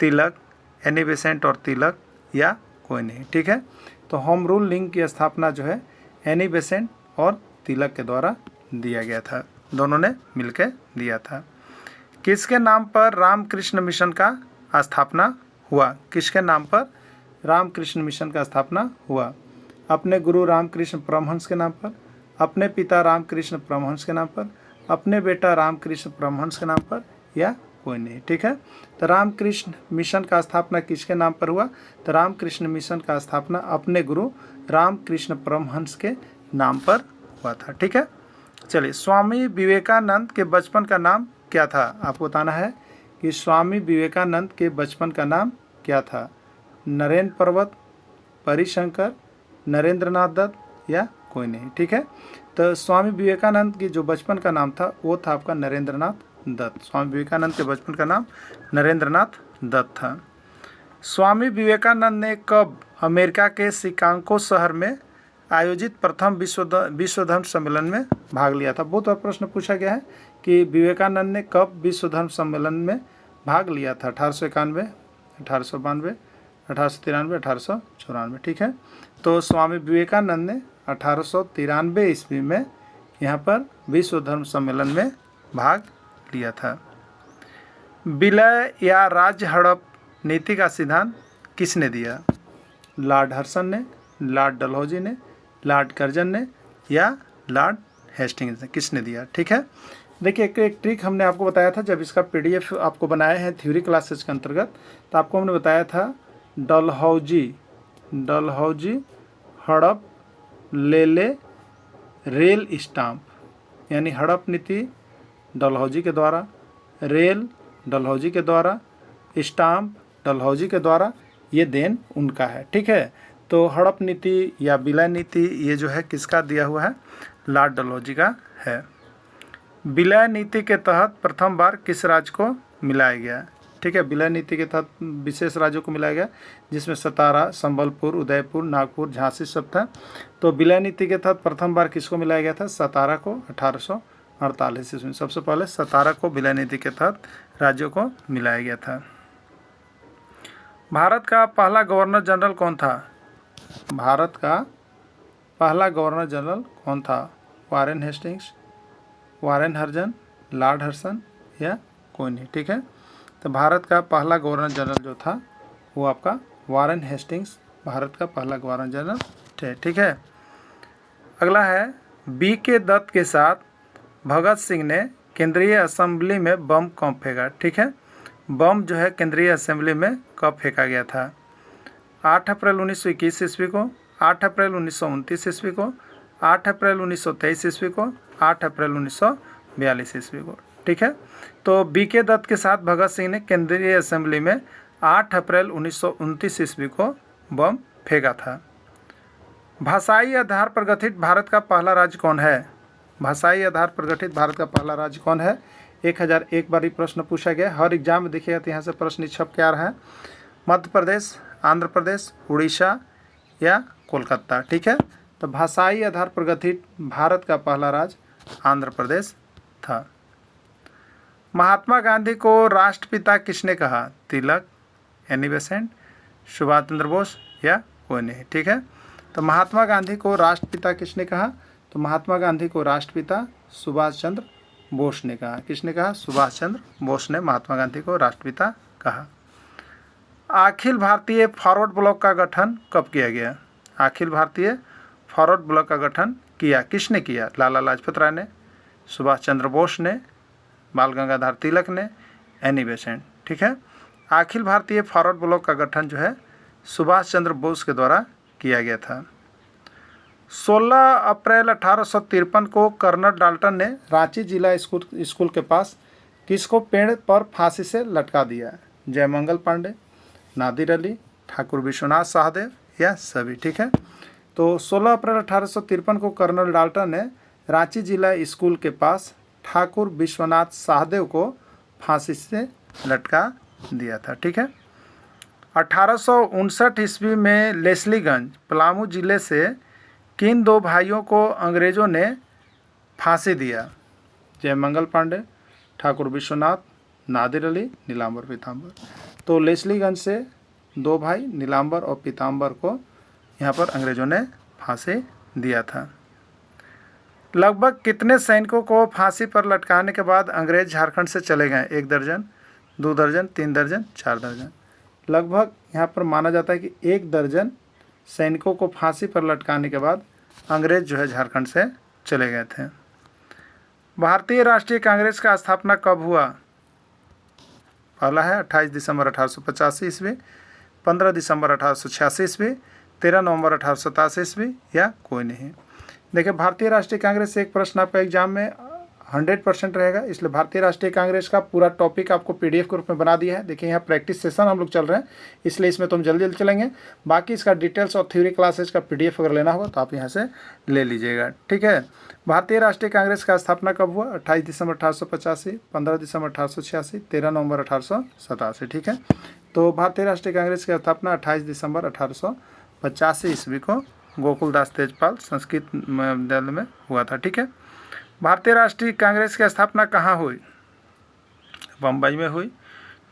तिलक, एनी बेसेंट और तिलक या कोई नहीं? ठीक है, तो होम रूल लीग की स्थापना जो है एनी बेसेंट और तिलक के द्वारा दिया गया था, दोनों ने मिलकर दिया था। किसके नाम पर रामकृष्ण मिशन का स्थापना हुआ? किसके नाम पर रामकृष्ण मिशन का स्थापना हुआ? अपने गुरु रामकृष्ण परमहंस के नाम पर, अपने पिता रामकृष्ण परमहंस के नाम पर, अपने बेटा रामकृष्ण परमहंस के नाम पर या कोई नहीं? ठीक है, तो रामकृष्ण मिशन का स्थापना किसके नाम पर हुआ? तो रामकृष्ण मिशन का स्थापना अपने गुरु रामकृष्ण परमहंस के नाम पर हुआ था। ठीक है, चलिए, स्वामी विवेकानंद के बचपन का नाम क्या था? आपको बताना है कि स्वामी विवेकानंद के बचपन का नाम क्या था? नरेंद्र पर्वत, परिशंकर, नरेंद्रनाथ दत्त या कोई नहीं? ठीक है, तो स्वामी विवेकानंद की जो बचपन का नाम था वो था आपका नरेंद्रनाथ दत्त। स्वामी विवेकानंद के बचपन का नाम नरेंद्रनाथ दत्त था। स्वामी विवेकानंद ने कब अमेरिका के शिकागो शहर में आयोजित प्रथम विश्व धर्म सम्मेलन में भाग लिया था? बहुत बार प्रश्न पूछा गया है कि विवेकानंद ने कब विश्व धर्म सम्मेलन में भाग लिया था? 1891, 1892, 1893, 1894। ठीक है, तो स्वामी विवेकानंद ने 1893 ईस्वी में यहाँ पर विश्व धर्म सम्मेलन में भाग लिया था। विलय या राज्य हड़प नीति का सिद्धांत किसने दिया? लॉर्ड हर्सन ने, लॉर्ड डलहौजी ने, लॉर्ड कर्जन ने या लॉर्ड हेस्टिंग्स ने? किसने दिया? ठीक है, देखिए एक ट्रिक हमने आपको बताया था जब इसका PDF आपको बनाए हैं थ्योरी क्लासेस के अंतर्गत, तो आपको हमने बताया था डलहौजी हड़प ले ले रेल स्टाम्प, यानी हड़प नीति डलहौजी के द्वारा, रेल डलहौजी के द्वारा, स्टाम्प डलहौजी के द्वारा, ये देन उनका है। ठीक है, तो हड़प नीति या विलय नीति ये जो है किसका दिया हुआ है? लॉर्ड डलहौजी का है। विलय नीति के तहत प्रथम बार किस राज्य को मिलाया गया? ठीक है, विलय नीति के तहत विशेष राज्यों को मिलाया गया जिसमें सतारा, संबलपुर, उदयपुर, नागपुर, झांसी सब था। तो विलय नीति के तहत प्रथम बार किसको मिलाया गया था? सतारा को 1848 ईस्वी में सबसे पहले सतारा को विलय नीति के तहत राज्यों को मिलाया गया था। भारत का पहला गवर्नर जनरल कौन था? भारत का पहला गवर्नर जनरल कौन था? वारेन हेस्टिंग्स, वारेन हर्जन, लॉर्ड हर्सन या कोई नहीं? ठीक है, तो भारत का पहला गवर्नर जनरल जो था वो आपका वारेन हेस्टिंग्स भारत का पहला गवर्नर जनरल थे। ठीक है, अगला है BK दत्त के साथ भगत सिंह ने केंद्रीय असेंबली में बम कब फेंका? ठीक है, बम जो है केंद्रीय असेंबली में कब फेंका गया था? 8 अप्रैल 1921 ईस्वी को, 8 अप्रैल 1929 ईस्वी को, 8 अप्रैल 1923 ईस्वी को, 8 अप्रैल 1942 ईस्वी को? ठीक है, तो BK दत्त के साथ भगत सिंह ने केंद्रीय असेंबली में 8 अप्रैल 1929 ईस्वी को बम फेंका था। भाषाई आधार पर गठित भारत का पहला राज्य कौन है? भाषाई आधार पर गठित भारत का पहला राज्य कौन है? 1001 बार ये प्रश्न पूछा गया, हर एग्जाम में देखिएगा तो यहाँ से प्रश्न छप के आ रहा है। मध्य प्रदेश, आंध्र प्रदेश, उड़ीसा या कोलकाता? ठीक है, तो तो भाषाई आधार पर गठित भारत का पहला राज्य आंध्र प्रदेश था। महात्मा गांधी को राष्ट्रपिता किसने कहा? तिलक, एनी बेसेंट, सुभाष चंद्र बोस या कोई नहीं। ठीक है, तो महात्मा गांधी को राष्ट्रपिता किसने कहा? तो महात्मा गांधी को राष्ट्रपिता सुभाष चंद्र बोस ने कहा। किसने कहा? सुभाष चंद्र बोस ने महात्मा गांधी को राष्ट्रपिता कहा। अखिल भारतीय फॉरवर्ड ब्लॉक का गठन कब किया गया? अखिल भारतीय फॉरवर्ड ब्लॉक का गठन किसने किया? लाला लाजपत राय ने, सुभाष चंद्र बोस ने, बाल गंगाधर तिलक ने, एनी बेसेंट। ठीक है, अखिल भारतीय फॉरवर्ड ब्लॉक का गठन जो है सुभाष चंद्र बोस के द्वारा किया गया था। 16 अप्रैल 1853 को कर्नल डाल्टन ने रांची जिला स्कूल के पास किसको पेड़ पर फांसी से लटका दिया? जयमंगल पांडे, नादिर अली, ठाकुर विश्वनाथ सहदेव या सभी। ठीक है, तो 16 अप्रैल 1853 को कर्नल डाल्टन ने रांची जिला स्कूल के पास ठाकुर विश्वनाथ सहदेव को फांसी से लटका दिया था। ठीक है, 1859 ईस्वी में लेस्लीगंज पलामू जिले से किन दो भाइयों को अंग्रेज़ों ने फांसी दिया? जयमंगल पांडे, ठाकुर विश्वनाथ, नादिर अली, नीलांबर पीताम्बर। तो लेस्लीगंज से दो भाई नीलांबर और पीताम्बर को यहाँ पर अंग्रेज़ों ने फांसी दिया था। लगभग कितने सैनिकों को फांसी पर लटकाने के बाद अंग्रेज झारखंड से चले गए? 1 दर्जन, 2 दर्जन, 3 दर्जन, 4 दर्जन। लगभग यहाँ पर माना जाता है कि 1 दर्जन सैनिकों को फांसी पर लटकाने के बाद अंग्रेज जो है झारखंड से चले गए थे। भारतीय राष्ट्रीय कांग्रेस का स्थापना कब हुआ? पहला है 28 दिसंबर 1885 ईस्वी, 15 दिसंबर 1886 ईस्वी, 13 नवंबर 1887 ईस्वी या कोई नहीं। देखिए, भारतीय राष्ट्रीय कांग्रेस से एक प्रश्न आपका एग्जाम में 100% रहेगा, इसलिए भारतीय राष्ट्रीय कांग्रेस का पूरा टॉपिक आपको पीडीएफ के रूप में बना दिया है। देखिए, यहाँ प्रैक्टिस सेशन हम लोग चल रहे हैं, इसलिए इसमें तुम जल्दी जल्दी चलेंगे। बाकी इसका डिटेल्स और थ्योरी क्लासेज का पीडीएफ अगर लेना होगा तो आप यहाँ से ले लीजिएगा। ठीक है, भारतीय राष्ट्रीय कांग्रेस का स्थापना कब हुआ? 28 दिसंबर 1885, 15 दिसंबर 1886, 13 नवंबर 1887। ठीक है, तो भारतीय राष्ट्रीय कांग्रेस की स्थापना 28 दिसंबर 1885 ईस्वी को गोकुलदास तेजपाल संस्कृत विद्यालय में हुआ था। ठीक है, भारतीय राष्ट्रीय कांग्रेस की स्थापना कहाँ हुई? बम्बई में हुई,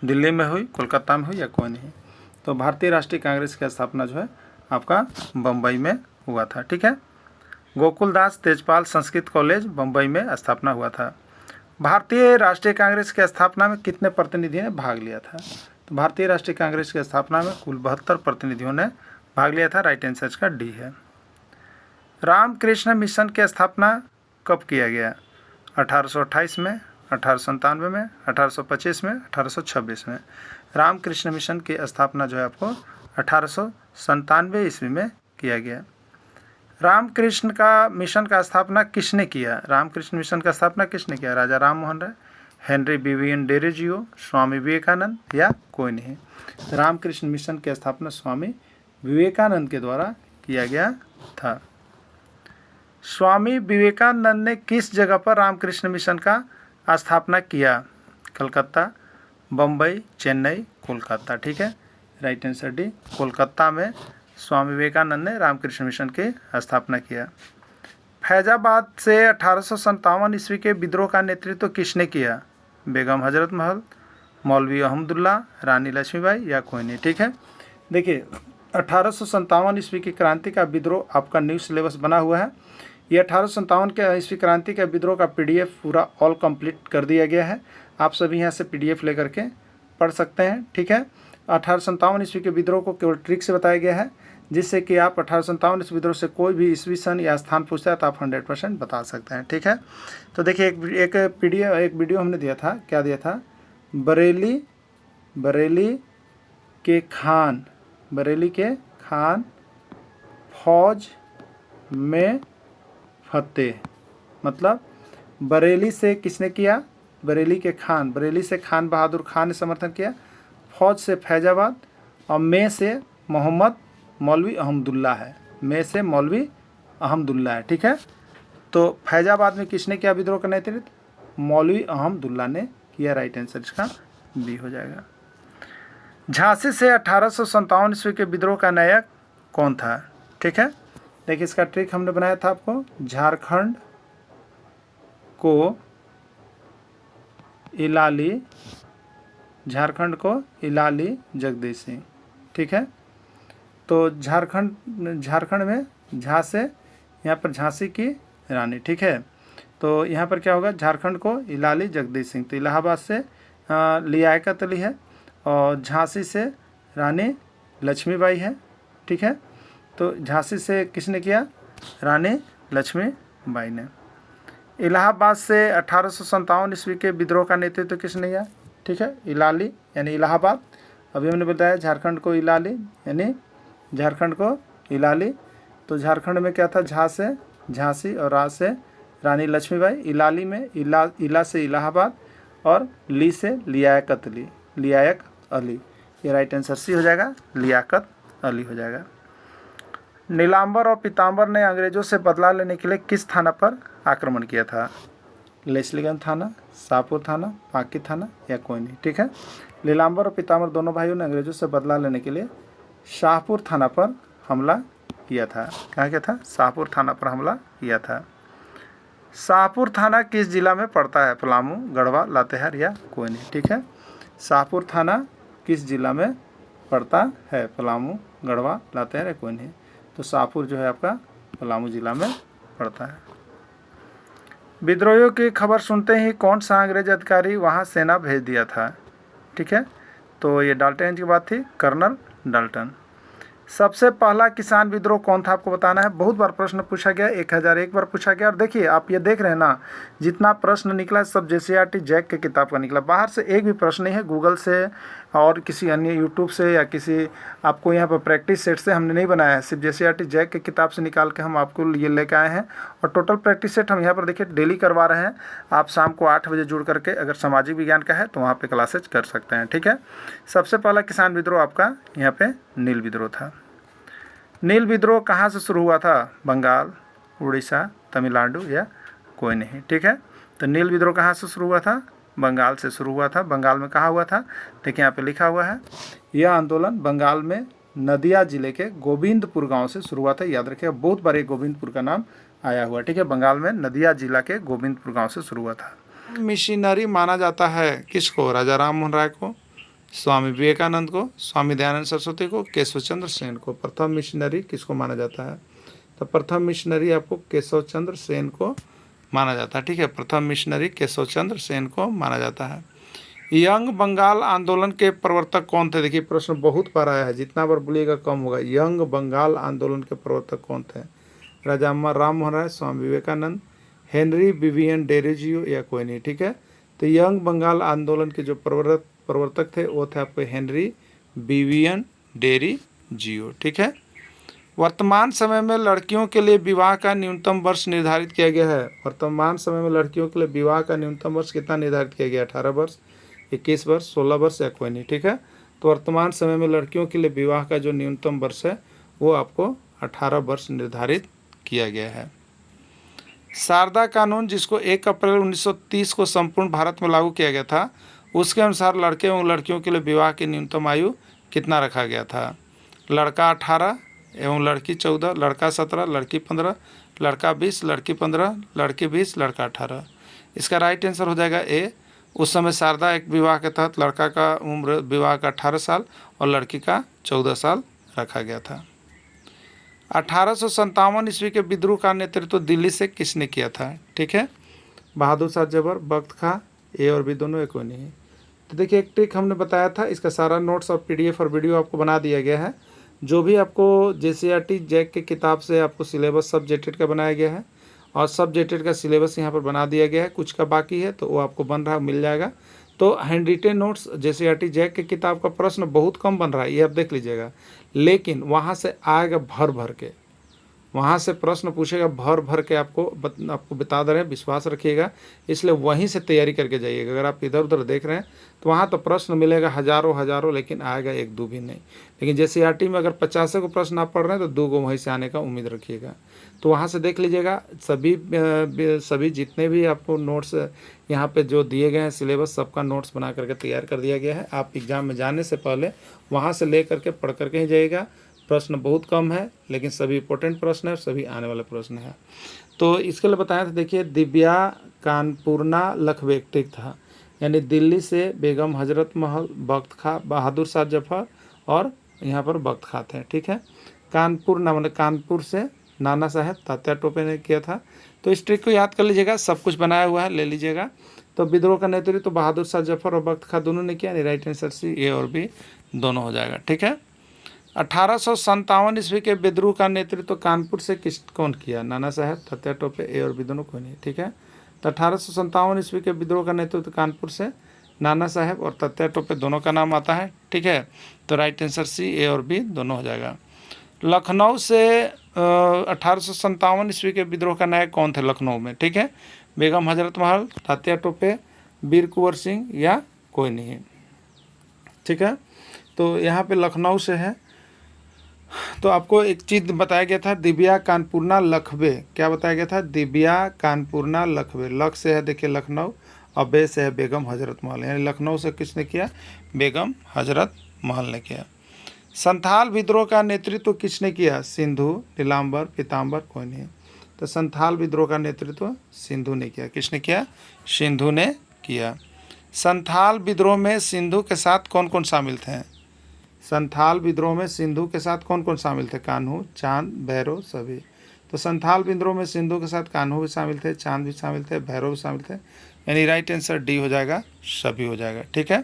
दिल्ली में हुई, कोलकाता में हुई या कोई नहीं। तो भारतीय राष्ट्रीय कांग्रेस की स्थापना जो है आपका बम्बई में हुआ था। ठीक है, गोकुलदास तेजपाल संस्कृत कॉलेज बम्बई में स्थापना हुआ था। भारतीय राष्ट्रीय कांग्रेस की स्थापना में कितने प्रतिनिधियों ने भाग लिया था? तो भारतीय राष्ट्रीय कांग्रेस की स्थापना में कुल 72 प्रतिनिधियों ने भाग लिया था। राइट आंसर का डी है। रामकृष्ण मिशन की स्थापना कब किया गया? 1828 में, 1897 में, 1825 में, 1826 में। रामकृष्ण मिशन की स्थापना जो है आपको 1897 ईस्वी में किया गया। रामकृष्ण का मिशन का स्थापना किसने किया? रामकृष्ण मिशन का स्थापना किसने किया? राजा राम मोहन राय, हेनरी विवियन डेरेजियो, स्वामी विवेकानंद या कोई नहीं। रामकृष्ण मिशन की स्थापना स्वामी विवेकानंद के द्वारा किया गया था। स्वामी विवेकानंद ने किस जगह पर रामकृष्ण मिशन का स्थापना किया? कलकत्ता, बम्बई, चेन्नई, कोलकाता। ठीक है, राइट आंसर डी, कोलकाता में स्वामी विवेकानंद ने रामकृष्ण मिशन की स्थापना किया। फैजाबाद से 1857 ईस्वी के विद्रोह का नेतृत्व किसने किया? बेगम हजरत महल, मौलवी अहमदुल्ला, रानी लक्ष्मीबाई या कोई नहीं। ठीक है, देखिए 1857 ईस्वी की क्रांति का विद्रोह आपका न्यू सिलेबस बना हुआ है। ये 1857 के ईस्वी क्रांति का विद्रोह का पीडीएफ पूरा ऑल कंप्लीट कर दिया गया है। आप सभी यहाँ से पीडीएफ लेकर के पढ़ सकते हैं। ठीक है, 1857 ईस्वी के विद्रोह को केवल ट्रिक से बताया गया है, जिससे कि आप 1857 ईस्वी विद्रोह से कोई भी ईस्वी सन या स्थान पूछता है तो आप 100% बता सकते हैं। ठीक है, तो देखिए एक वीडियो हमने दिया था, क्या दिया था? बरेली के खान फौज में फतेह, मतलब बरेली से किसने किया? बरेली से खान बहादुर खान ने समर्थन किया, फौज से फैजाबाद और में से मोहम्मद मौलवी अहमदुल्ला है, में से मौलवी अहमदुल्ला है। ठीक है, तो फैजाबाद में किसने किया विद्रोह का नेतृत्व? मौलवी अहमदुल्ला ने किया। राइट आंसर इसका बी हो जाएगा। झांसी से 1857 ईस्वी के विद्रोह का नायक कौन था? ठीक है, देखिए इसका ट्रिक हमने बनाया था आपको, झारखंड को इलाली, झारखंड को इलाली जगदीश सिंह, ठीक है। तो झारखंड में झा से यहाँ पर झांसी की रानी, ठीक है। तो यहाँ पर क्या होगा, झारखंड को इलाली जगदीश सिंह, तो इलाहाबाद से लियाकत अली है और झांसी से रानी लक्ष्मीबाई है, ठीक है। तो झांसी से किसने किया, रानी लक्ष्मीबाई ने। इलाहाबाद से 1857 ईस्वी के विद्रोह का नेतृत्व किसने किया, ठीक है, इलाली यानी इलाहाबाद। अभी हमने बताया झारखंड को इलाली यानी झारखंड को इलाली। तो झारखंड में क्या था, झा से झांसी और रा से रानी लक्ष्मीबाई, इलाली में इला से इलाहाबाद और ली से लियाकत अली, ये राइट आंसर सी हो जाएगा, लियाकत अली हो जाएगा। नीलांबर और पीतांबर ने अंग्रेजों से बदला लेने के लिए किस थाना पर आक्रमण किया था, लेस्लीगंज थाना, शाहपुर थाना, पाकी थाना या कोई नहीं, ठीक है। नीलांबर और पीतांबर दोनों भाइयों ने अंग्रेजों से बदला लेने के लिए शाहपुर थाना पर हमला किया था। कहाँ किया था, शाहपुर थाना पर हमला किया था। शाहपुर थाना किस जिला में पड़ता है, पलामू, गढ़वा, लातेहार या कोई नहीं, ठीक है। शाहपुर थाना किस जिला में पड़ता है, पलामू, गढ़वा, लातेहार या कोई नहीं। तो शाहपुर जो है आपका पलामू जिला में पड़ता है। विद्रोहियों की खबर सुनते ही कौन सा अंग्रेज अधिकारी वहां सेना भेज दिया था, ठीक है। तो ये डाल्टन की बात थी, कर्नल डाल्टन। सबसे पहला किसान विद्रोह कौन था आपको बताना है। बहुत बार प्रश्न पूछा गया, 1001 बार पूछा गया। और देखिए आप ये देख रहे हैं ना, जितना प्रश्न निकला सब JCERT जैक के किताब का निकला, बाहर से एक भी प्रश्न नहीं है, गूगल से और किसी अन्य यूट्यूब से या किसी आपको यहाँ पर प्रैक्टिस सेट से हमने नहीं बनाया है, सिर्फ JCERT जैक के किताब से निकाल के हम आपको ये लेके आए हैं। और टोटल प्रैक्टिस सेट हम यहाँ पर देखिए डेली करवा रहे हैं। आप शाम को 8 बजे जुड़ करके अगर सामाजिक विज्ञान का है तो वहाँ पर क्लासेज कर सकते हैं, ठीक है। सबसे पहला किसान विद्रोह आपका यहाँ पे नील विद्रोह था। नील विद्रोह कहाँ से शुरू हुआ था, बंगाल, उड़ीसा, तमिलनाडु या कोई नहीं, ठीक है। तो नील विद्रोह कहाँ से शुरू हुआ था, बंगाल से शुरू हुआ था। बंगाल में कहाँ हुआ था, देखिए यहाँ पे लिखा हुआ है, यह आंदोलन बंगाल में नदिया जिले के गोविंदपुर गांव से शुरू हुआ था। याद रखिएगा, बहुत बार गोविंदपुर का नाम आया हुआ, ठीक है। बंगाल में नदिया जिला के गोविंदपुर गाँव से शुरू हुआ था। मिशनरी माना जाता है किसको, राजा राम मोहन राय को, स्वामी विवेकानंद को, स्वामी दयानंद सरस्वती को, केशव चंद्र सेन को। प्रथम मिशनरी किसको माना जाता है, तो प्रथम मिशनरी आपको केशव चंद्र सेन को माना जाता है, ठीक है। प्रथम मिशनरी केशव चंद्र सेन को माना जाता है। यंग बंगाल आंदोलन के प्रवर्तक कौन थे, देखिए प्रश्न बहुत बार आया है, जितना बार बोलिएगा कम होगा। यंग बंगाल आंदोलन के प्रवर्तक कौन थे, राजा Ram Mohan Roy, Swami Vivekananda, Henry Vivian Derozio या कोई नहीं, ठीक है। तो यंग बंगाल आंदोलन के जो प्रवर्तक थे वो थे आपके हेनरी विवियन डेरोजियो, ठीक है। वर्तमान समय में लड़कियों के लिए विवाह का न्यूनतम वर्ष निर्धारित किया गया है। वर्तमान समय में लड़कियों के लिए विवाह का न्यूनतम वर्ष कितना निर्धारित किया गया, 18 वर्ष, 21 वर्ष, 16 वर्ष या कोई नहीं, ठीक है। तो वर्तमान समय में लड़कियों के लिए विवाह का जो न्यूनतम वर्ष है वो आपको 18 वर्ष निर्धारित किया गया है। शारदा कानून जिसको 1 अप्रैल 1930 को संपूर्ण भारत में लागू किया गया था, उसके अनुसार लड़के एवं लड़कियों के लिए विवाह की न्यूनतम आयु कितना रखा गया था, लड़का 18 एवं लड़की 14, लड़का 17, लड़की 15, लड़का 20, लड़की 15, लड़की 20, लड़का 18। इसका राइट आंसर हो जाएगा ए। उस समय शारदा एक विवाह के तहत लड़का का उम्र विवाह का 18 साल और लड़की का 14 साल रखा गया था। 1857 ईस्वी के विद्रोह का नेतृत्व दिल्ली से किसने किया था, ठीक है। बहादुर शाह जबर, बख्त खां, ए और बी दोनों, एक नहीं। तो देखिए एक ट्रिक हमने बताया था, इसका सारा नोट्स और PDF और वीडियो आपको बना दिया गया है। जो भी आपको JCERT जैक के किताब से आपको सिलेबस सब JTET का बनाया गया है और सब JTET का सिलेबस यहाँ पर बना दिया गया है। कुछ का बाकी है तो वो आपको बन रहा है, मिल जाएगा। तो hand written notes JCERT JAC के किताब का प्रश्न बहुत कम बन रहा है, ये आप देख लीजिएगा, लेकिन वहाँ से आएगा भर भर के, वहाँ से प्रश्न पूछेगा भर भर के, आपको बता दे रहे हैं, विश्वास रखिएगा। इसलिए वहीं से तैयारी करके जाइएगा। अगर आप इधर उधर देख रहे हैं तो वहाँ तो प्रश्न मिलेगा हज़ारों, लेकिन आएगा 1-2 भी नहीं। लेकिन JCERT में अगर 50 को प्रश्न आप पढ़ रहे हैं तो 2 वहीं से आने का उम्मीद रखिएगा। तो वहाँ से देख लीजिएगा, सभी जितने भी आपको नोट्स यहाँ पे जो दिए गए हैं सिलेबस, सबका नोट्स बना करके तैयार कर दिया गया है। आप एग्ज़ाम में जाने से पहले वहाँ से ले करके पढ़ करके ही जाइएगा। प्रश्न बहुत कम है, लेकिन सभी इंपॉर्टेंट प्रश्न है और सभी आने वाले प्रश्न है। तो इसके लिए बताया था, देखिए दिव्या कानपुरना लखबेग, ठीक था, यानी दिल्ली से बेगम हजरत महल, बख्त खां, बहादुर शाह जफर और यहाँ पर बख्त खां थे, ठीक है। कानपुर ना मतलब कानपुर से नाना साहेब तात्या टोपे ने किया था। तो इस ट्रिक को याद कर लीजिएगा, सब कुछ बनाया हुआ है, ले लीजिएगा। तो विद्रोह का नेतृत्व तो बहादुर शाह जफर और बख्त खां दोनों ने किया, यानी राइट आंसर सी ए और बी दोनों हो जाएगा, ठीक है। 1857 ईस्वी के विद्रोह का नेतृत्व कानपुर से कौन किया? नाना साहेब, तात्या टोपे, ए और बी दोनों कोई नहीं, ठीक है। तो 1857 ईस्वी के विद्रोह का नेतृत्व कानपुर से नाना साहेब और तात्या टोपे दोनों का नाम आता है, ठीक है। तो राइट आंसर सी ए और बी दोनों हो जाएगा। लखनऊ से 1857 ईस्वी के विद्रोह का नायक कौन थे लखनऊ में? ठीक है, बेगम हजरत महल, तात्या टोपे, वीर कुंवर सिंह या कोई नहीं, ठीक है। तो यहाँ पे लखनऊ से है। तो आपको एक चीज़ बताया गया था, दिव्या कानपुरना लखबे, क्या बताया गया था? दिव्या कानपुरना लखबे, लख से है देखिए लखनऊ, और बे से है बेगम हजरत महल, यानी लखनऊ से किसने किया? बेगम हजरत महल ने किया। संथाल विद्रोह का नेतृत्व किसने किया? सिंधु, नीलांबर, पीताम्बर, कोई नहीं। तो संथाल विद्रोह का नेतृत्व सिंधु ने किया। किसने किया? सिंधु ने किया। संथाल विद्रोह में सिंधु के साथ कौन कौन शामिल थे? संथाल विद्रोह में सिंधु के साथ कौन कौन शामिल थे? कान्हू, चांद, भैरव, सभी। तो संथाल विद्रोह में सिंधु के साथ कान्हू भी शामिल थे, चांद भी शामिल थे, भैरव भी शामिल थे, यानी राइट आंसर डी हो जाएगा, सभी हो जाएगा, ठीक है।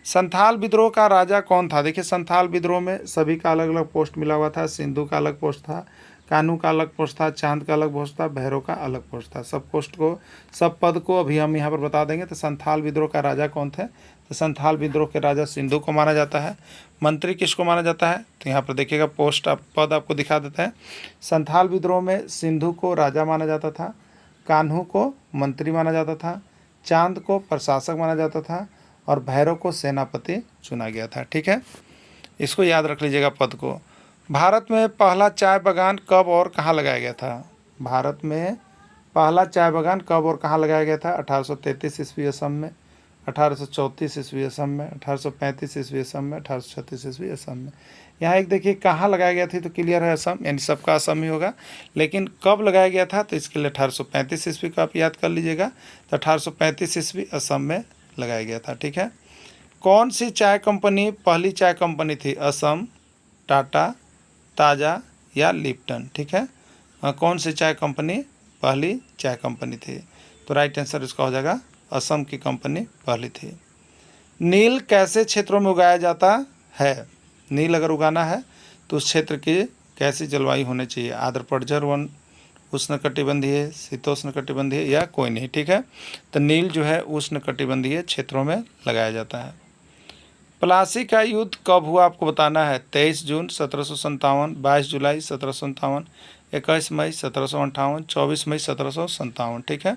संथाल विद्रोह का राजा कौन था? देखिए संथाल विद्रोह में सभी का अलग अलग पोस्ट मिला हुआ था। सिंधु का अलग पोस्ट था, कान्हू का अलग पोस्ट था, चांद का अलग पोस्ट था, भैरव का अलग पोस्ट था। सब पोस्ट को, सब पद को अभी हम यहाँ पर बता देंगे। तो संथाल विद्रोह का राजा कौन थे? तो संथाल विद्रोह के राजा सिंधु को माना जाता है। मंत्री किसको माना जाता है? तो यहाँ पर देखिएगा पोस्ट पद आपको दिखा देते हैं। संथाल विद्रोह में सिंधु को राजा माना जाता था, कान्हू को मंत्री माना जाता था, चांद को प्रशासक माना जाता था और भैरव को सेनापति चुना गया था, ठीक है। इसको याद रख लीजिएगा पद को। भारत में पहला चाय बागान कब और कहाँ लगाया गया था? भारत में पहला चाय बागान कब और कहाँ लगाया गया था? 1833 ईस्वी असम में, 1834 ईस्वी असम में, 1835 ईस्वी असम में, 1836 ईस्वी असम में। यहाँ एक देखिए कहाँ लगाया गया था, तो क्लियर है असम, यानी सबका असम ही होगा। लेकिन कब लगाया गया था? तो इसके लिए 1835 ईस्वी को आप याद कर लीजिएगा। तो 1835 ईस्वी असम में लगाया गया था, ठीक है। कौन सी चाय कंपनी पहली चाय कंपनी थी? असम, टाटा, ताज़ा या लिप्टन, ठीक है। कौन सी चाय कंपनी पहली चाय कंपनी थी? तो राइट आंसर इसका हो जाएगा असम की कंपनी पहली थी। नील कैसे क्षेत्रों में उगाया जाता है? नील अगर उगाना है तो उस क्षेत्र की कैसी जलवायु होनी चाहिए? आर्द्र पतझड़, वन उष्णकटिबंधीय, शीतोष्णकटिबंधीय या कोई नहीं, ठीक है। तो नील जो है उष्णकटिबंधीय क्षेत्रों में लगाया जाता है। प्लासी का युद्ध कब हुआ आपको बताना है। 23 जून 1757, 22 जुलाई 1757, 21 मई 1758, 24 मई 1757, ठीक है।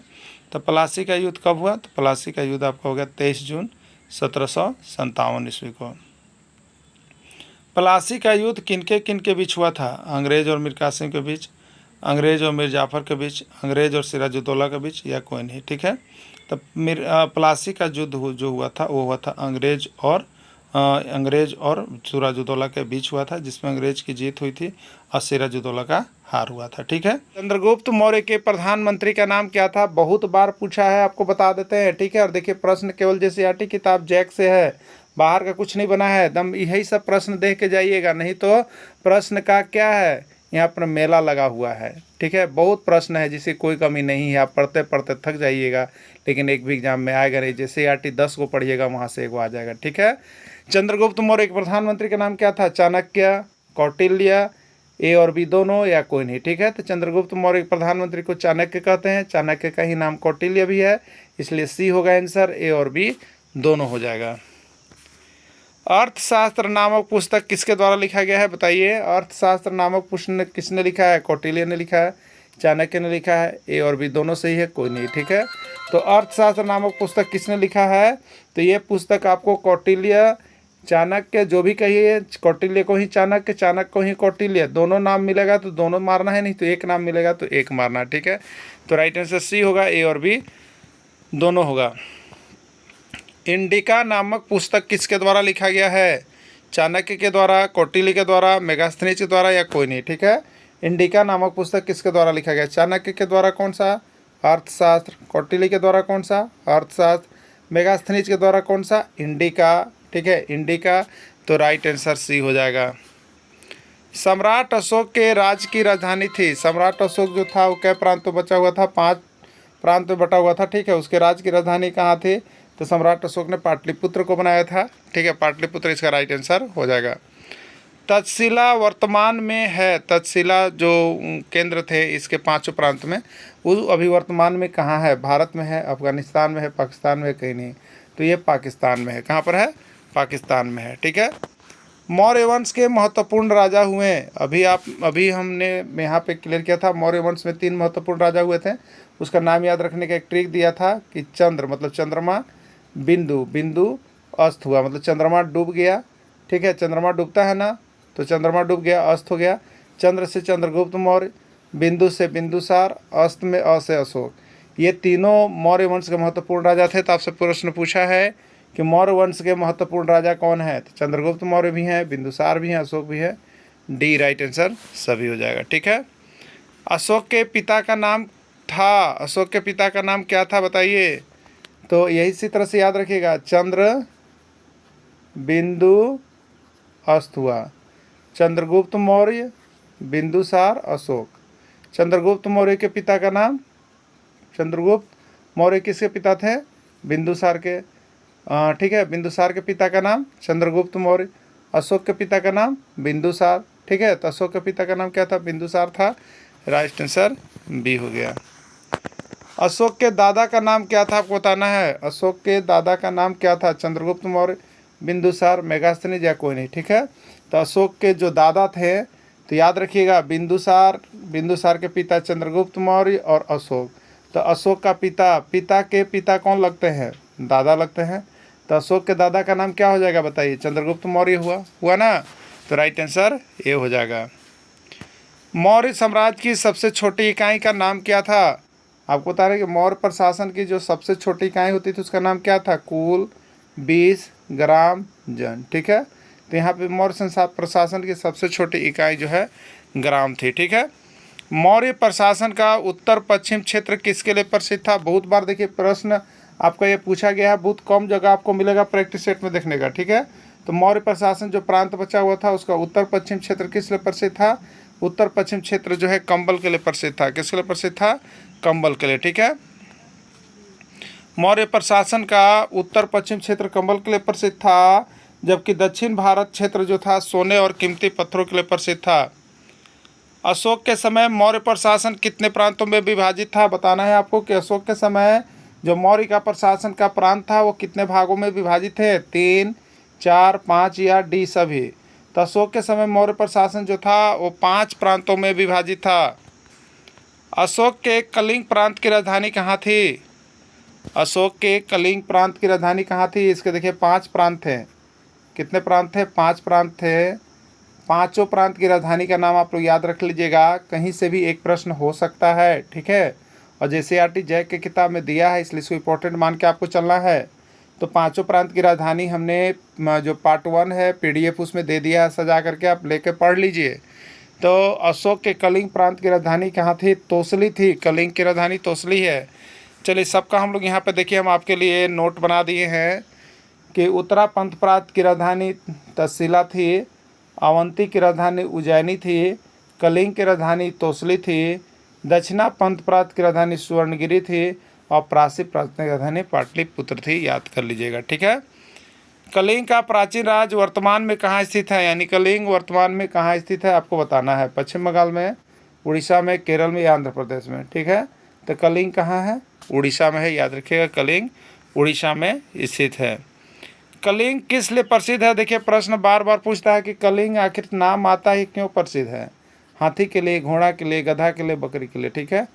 तो प्लासी का युद्ध कब हुआ? तो प्लासी का युद्ध आपका हो गया 23 जून 1757 ईस्वी को। प्लासी का युद्ध किनके किनके बीच हुआ था? अंग्रेज और मीर कासिम के बीच, अंग्रेज और मीर जाफ़र के बीच, अंग्रेज और सिराजुद्दौला के बीच या कोई नहीं, ठीक है। तो प्लासी का युद्ध जो हुआ था वो हुआ था अंग्रेज और सिराजुद्दौला के बीच हुआ था, जिसमें अंग्रेज की जीत हुई थी और सिराजुद्दौला का हार हुआ था, ठीक है। चंद्रगुप्त मौर्य के प्रधानमंत्री का नाम क्या था? बहुत बार पूछा है, आपको बता देते हैं, ठीक है। और देखिए प्रश्न केवल JCERT किताब जैक से है, बाहर का कुछ नहीं बना है, एकदम यही सब प्रश्न देख के जाइएगा, नहीं तो प्रश्न का क्या है, यहाँ पर मेला लगा हुआ है, ठीक है। बहुत प्रश्न है जिसकी कोई कमी नहीं है, आप पढ़ते पढ़ते थक जाइएगा, लेकिन एक भी एग्जाम में आएगा नहीं। JCERT 10 को पढ़िएगा, वहाँ से एक आ जाएगा, ठीक है। चंद्रगुप्त मौर्य के प्रधानमंत्री का नाम क्या था? चाणक्य, कौटिल्य, ए और बी दोनों या कोई नहीं, ठीक है। तो चंद्रगुप्त मौर्य के प्रधानमंत्री को चाणक्य कहते हैं, चाणक्य का ही नाम कौटिल्य भी है, इसलिए सी होगा आंसर, ए और बी दोनों हो जाएगा। अर्थशास्त्र नामक पुस्तक किसके द्वारा लिखा गया है? बताइए। अर्थशास्त्र नामक पुस्तक किसने लिखा है? कौटिल्य ने लिखा है, चाणक्य ने लिखा है, ए और बी दोनों सही है, कोई नहीं, ठीक है। तो अर्थशास्त्र नामक पुस्तक किसने लिखा है? तो ये पुस्तक आपको कौटिल्य, चाणक्य, जो भी कहिए, कौटिल्य को ही चाणक्य, चाणक्य को ही कौटिल्य, दोनों नाम मिलेगा तो दोनों मारना है, नहीं तो एक नाम मिलेगा तो एक मारना, ठीक है। तो राइट आंसर सी होगा, ए और बी दोनों होगा। इंडिका नामक पुस्तक किसके द्वारा लिखा गया है? चाणक्य के द्वारा, कौटिल्य के द्वारा, मेगास्थनीज के द्वारा या कोई नहीं, ठीक है। इंडिका नामक पुस्तक किसके द्वारा लिखा गया? चाणक्य के द्वारा कौन सा? अर्थशास्त्र। कौटिल्य के द्वारा कौन सा? अर्थशास्त्र। मेगास्थनीज के द्वारा कौन सा? इंडिका, ठीक है, इंडिका। तो राइट आंसर सी हो जाएगा। सम्राट अशोक के राज्य की राजधानी थी। सम्राट अशोक जो था वो कै प्रांत में बचा हुआ था? 5 प्रांत में बटा हुआ था, ठीक है। उसके राज्य की राजधानी कहाँ थी? तो सम्राट अशोक ने पाटलिपुत्र को बनाया था, ठीक है। पाटलिपुत्र इसका राइट आंसर हो जाएगा। तक्षशिला वर्तमान में है। तक्षशिला जो केंद्र थे इसके 5 प्रांत में, वो अभी वर्तमान में कहाँ है? भारत में है, अफगानिस्तान में है, पाकिस्तान में है, कहीं नहीं। तो ये पाकिस्तान में है। कहाँ पर है? पाकिस्तान में है, ठीक है। मौर्य वंश के महत्वपूर्ण राजा हुए। अभी हमने यहाँ पे क्लियर किया था। मौर्य वंश में 3 महत्वपूर्ण राजा हुए थे। उसका नाम याद रखने का एक ट्रिक दिया था कि चंद्र मतलब चंद्रमा, बिंदु, बिंदु अस्त हुआ मतलब चंद्रमा डूब गया, ठीक है। चंद्रमा डूबता है ना, तो चंद्रमा डूब गया, अस्त हो गया। चंद्र से चंद्रगुप्त मौर्य, बिंदु से बिंदुसार, अस्त में अ से अशोक। ये तीनों मौर्य वंश के महत्वपूर्ण राजा थे। तो आपसे प्रश्न पूछा है कि मौर्य वंश के महत्वपूर्ण राजा कौन है? तो चंद्रगुप्त मौर्य भी हैं, बिंदुसार भी हैं, अशोक भी है। डी राइट आंसर सभी हो जाएगा, ठीक है। अशोक के पिता का नाम था। अशोक के पिता का नाम क्या था बताइए? तो यही इसी तरह से याद रखिएगा, चंद्र बिंदु अस्त हुआ। चंद्रगुप्त मौर्य, बिंदुसार, अशोक। चंद्रगुप्त मौर्य के पिता का नाम? चंद्रगुप्त मौर्य किसके पिता थे? बिंदुसार के, ठीक है। बिंदुसार के पिता का नाम चंद्रगुप्त मौर्य। अशोक के पिता का नाम बिंदुसार, ठीक है। तो अशोक के पिता का नाम क्या था? बिंदुसार था। राइट आंसर बी हो गया। अशोक के दादा का नाम क्या था? आपको बताना है। अशोक के दादा का नाम क्या था? चंद्रगुप्त मौर्य, बिंदुसार, मेगास्थनीज या कोई नहीं, ठीक है। तो अशोक के जो दादा थे तो याद रखिएगा, बिंदुसार, बिंदुसार के पिता चंद्रगुप्त मौर्य और अशोक। तो अशोक का पिता के पिता कौन लगते हैं? दादा लगते हैं। तो अशोक के दादा का नाम क्या हो जाएगा बताइए? चंद्रगुप्त मौर्य हुआ ना। तो राइट आंसर ए हो जाएगा। मौर्य साम्राज्य की सबसे छोटी इकाई का नाम क्या था? आपको बता रहे कि मौर्य प्रशासन की जो सबसे छोटी इकाई होती थी उसका नाम क्या था? कुल, 20, ग्राम, जन, ठीक है। तो यहाँ पे मौर्य प्रशासन की सबसे छोटी इकाई जो है ग्राम थी, ठीक है। मौर्य प्रशासन का उत्तर पश्चिम क्षेत्र किसके लिए प्रसिद्ध था? बहुत बार देखिए प्रश्न आपका ये पूछा गया है, बहुत कम जगह आपको मिलेगा प्रैक्टिस सेट में देखने का, ठीक है। तो मौर्य प्रशासन जो प्रांत बचा हुआ था उसका उत्तर पश्चिम क्षेत्र किस लिए प्रसिद्ध था? उत्तर पश्चिम क्षेत्र जो है कंबल के लिए प्रसिद्ध था। किसके लिए प्रसिद्ध था? कंबल के लिए, ठीक है। मौर्य प्रशासन का उत्तर पश्चिम क्षेत्र कंबल के लिए प्रसिद्ध था, जबकि दक्षिण भारत क्षेत्र जो था सोने और कीमती पत्थरों के लिए प्रसिद्ध था। अशोक के समय मौर्य प्रशासन कितने प्रांतों में विभाजित था? बताना है आपको कि अशोक के समय जो मौर्य का प्रशासन का प्रांत था वो कितने भागों में विभाजित थे? 3, 4, 5 या डी सभी? तो अशोक के समय मौर्य प्रशासन जो था वो 5 प्रांतों में विभाजित था। अशोक के कलिंग प्रांत की राजधानी कहाँ थी? अशोक के कलिंग प्रांत की राजधानी कहाँ थी? इसके देखिए 5 प्रांत थे। कितने प्रांत थे? 5 प्रांत थे। पांचों प्रांत की राजधानी का नाम आप लोग याद रख लीजिएगा, कहीं से भी एक प्रश्न हो सकता है, ठीक है। और JCERT जैक के किताब में दिया है इसलिए इसको इम्पोर्टेंट मान के आपको चलना है। तो 5 प्रांत की राजधानी हमने जो पार्ट 1 है PDF उसमें दे दिया है सजा करके, आप लेके पढ़ लीजिए। तो अशोक के कलिंग प्रांत की राजधानी कहाँ थी? तोसली थी। कलिंग की राजधानी तोसली है। चलिए सबका हम लोग यहाँ पे देखिए, हम आपके लिए नोट बना दिए हैं कि उत्तरा पंथ प्रांत की राजधानी तक्षशिला थी, अवंती की राजधानी उज्जैनी थी, कलिंग की राजधानी तोसली थी, दक्षिणा पंथ प्रांत की राजधानी सुवर्णगिरी थी और प्रासी प्रांत की राजधानी पाटलिपुत्र थी। याद कर लीजिएगा, ठीक है। कलिंग का प्राचीन राज्य वर्तमान में कहाँ स्थित है? यानी कलिंग वर्तमान में कहाँ स्थित है आपको बताना है। पश्चिम बंगाल में, उड़ीसा में, केरल में या आंध्र प्रदेश में, ठीक है। तो कलिंग कहाँ है? उड़ीसा में है। याद रखिएगा, कलिंग उड़ीसा में स्थित है। कलिंग किस लिए प्रसिद्ध है? देखिए प्रश्न बार बार पूछता है कि कलिंग आखिर नाम आता ही क्यों प्रसिद्ध है? हाथी के लिए, घोड़ा के लिए, गधा के लिए, बकरी के लिए, ठीक है।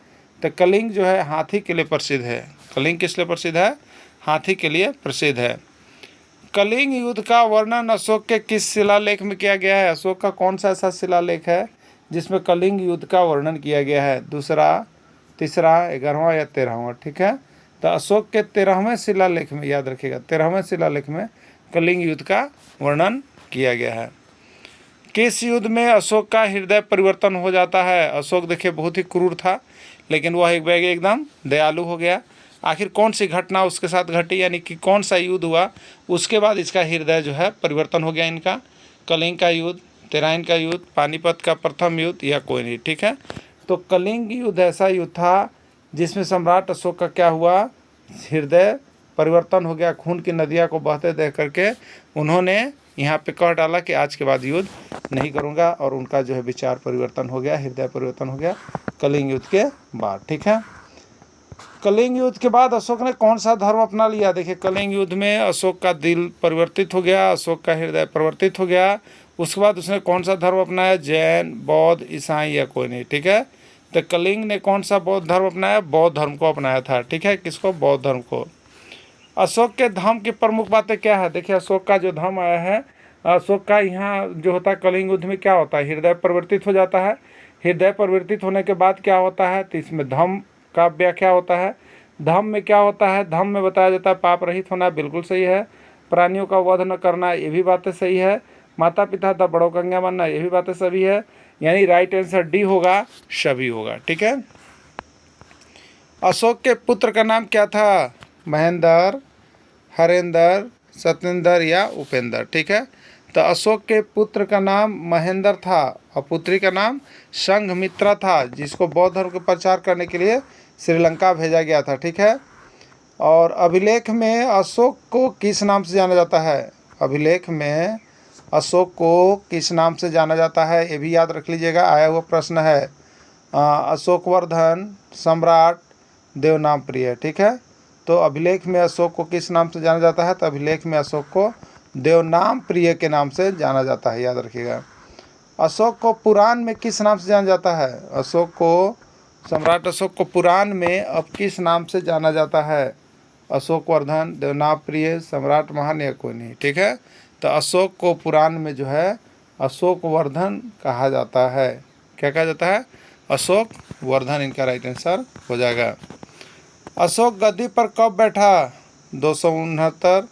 तो कलिंग जो है हाथी के लिए प्रसिद्ध है। कलिंग किस लिए प्रसिद्ध है? हाथी के लिए प्रसिद्ध है। कलिंग युद्ध का वर्णन अशोक के किस शिलालेख में किया गया है? अशोक का कौन सा ऐसा शिलालेख है जिसमें कलिंग युद्ध का वर्णन किया गया है? दूसरा, तीसरा, 11वां या 13वां, ठीक है। तो अशोक के 13वें शिलालेख में, याद रखिएगा 13वें शिलालेख में कलिंग युद्ध का वर्णन किया गया है। किस युद्ध में अशोक का हृदय परिवर्तन हो जाता है? अशोक देखिए बहुत ही क्रूर था, लेकिन वह एक बैग एकदम दयालु हो गया। आखिर कौन सी घटना उसके साथ घटी, यानी कि कौन सा युद्ध हुआ उसके बाद इसका हृदय जो है परिवर्तन हो गया इनका? कलिंग का युद्ध, तेराइन का युद्ध, पानीपत का प्रथम युद्ध, या कोई नहीं। ठीक है, तो कलिंग युद्ध ऐसा युद्ध था जिसमें सम्राट अशोक का क्या हुआ, हृदय परिवर्तन हो गया। खून की नदियाँ को बहते देख करके उन्होंने यहाँ पे कह डाला कि आज के बाद युद्ध नहीं करूँगा, और उनका जो है विचार परिवर्तन हो गया, हृदय परिवर्तन हो गया कलिंग युद्ध के बाद। ठीक है, कलिंग युद्ध के बाद अशोक ने कौन सा धर्म अपना लिया? देखिए, कलिंग युद्ध में अशोक का दिल परिवर्तित हो गया, अशोक का हृदय परिवर्तित हो गया। उसके बाद उसने कौन सा धर्म अपनाया? जैन, बौद्ध, ईसाई, या कोई नहीं। ठीक है, तो कलिंग ने कौन सा बौद्ध धर्म अपनाया? बौद्ध धर्म को अपनाया था। ठीक है, किसको? बौद्ध धर्म को। अशोक के धर्म की प्रमुख बातें क्या है? देखिए, अशोक का जो धर्म आया है, अशोक का यहाँ जो होता है कलिंग युद्ध में क्या होता है, हृदय परिवर्तित हो जाता है। हृदय परिवर्तित होने के बाद क्या होता है, तो इसमें धम्म का व्याख्या होता है। धम्म में क्या होता है? धम्म में बताया जाता है पाप रहित होना, बिल्कुल सही है। प्राणियों का वध न करना, ये भी बातें सही है। माता पिता तथा बड़ों का आज्ञा मानना, ये भी बातें सभी है। यानी राइट आंसर डी होगा, सभी होगा। ठीक है, अशोक के पुत्र का नाम क्या था? महेंद्र, हरेंद्र, सत्येंद्र, या उपेंद्र। ठीक है, तो अशोक के पुत्र का नाम महेंद्र था और पुत्री का नाम संघमित्रा था, जिसको बौद्ध धर्म का प्रचार करने के लिए श्रीलंका भेजा गया था। ठीक है, और अभिलेख में अशोक को किस नाम से जाना जाता है? अभिलेख में अशोक को किस नाम से जाना जाता है, ये भी याद रख लीजिएगा, आया हुआ प्रश्न है। अशोकवर्धन, सम्राट, देवनाम प्रिय। ठीक है, तो अभिलेख में अशोक को किस नाम से जाना जाता है? तो अभिलेख में अशोक को देवनाम प्रिय के नाम से जाना जाता है, याद रखिएगा। अशोक को पुराण में किस नाम से जाना जाता है? अशोक को, सम्राट अशोक को पुराण में अब किस नाम से जाना जाता है? अशोकवर्धन, देवनाम प्रिय, सम्राट महान, या कोई नहीं। ठीक है, तो अशोक को पुराण में जो है अशोकवर्धन कहा जाता है। क्या कहा जाता है? अशोकवर्धन, इनका राइट आंसर हो जाएगा। अशोक गद्दी पर कब बैठा? 269,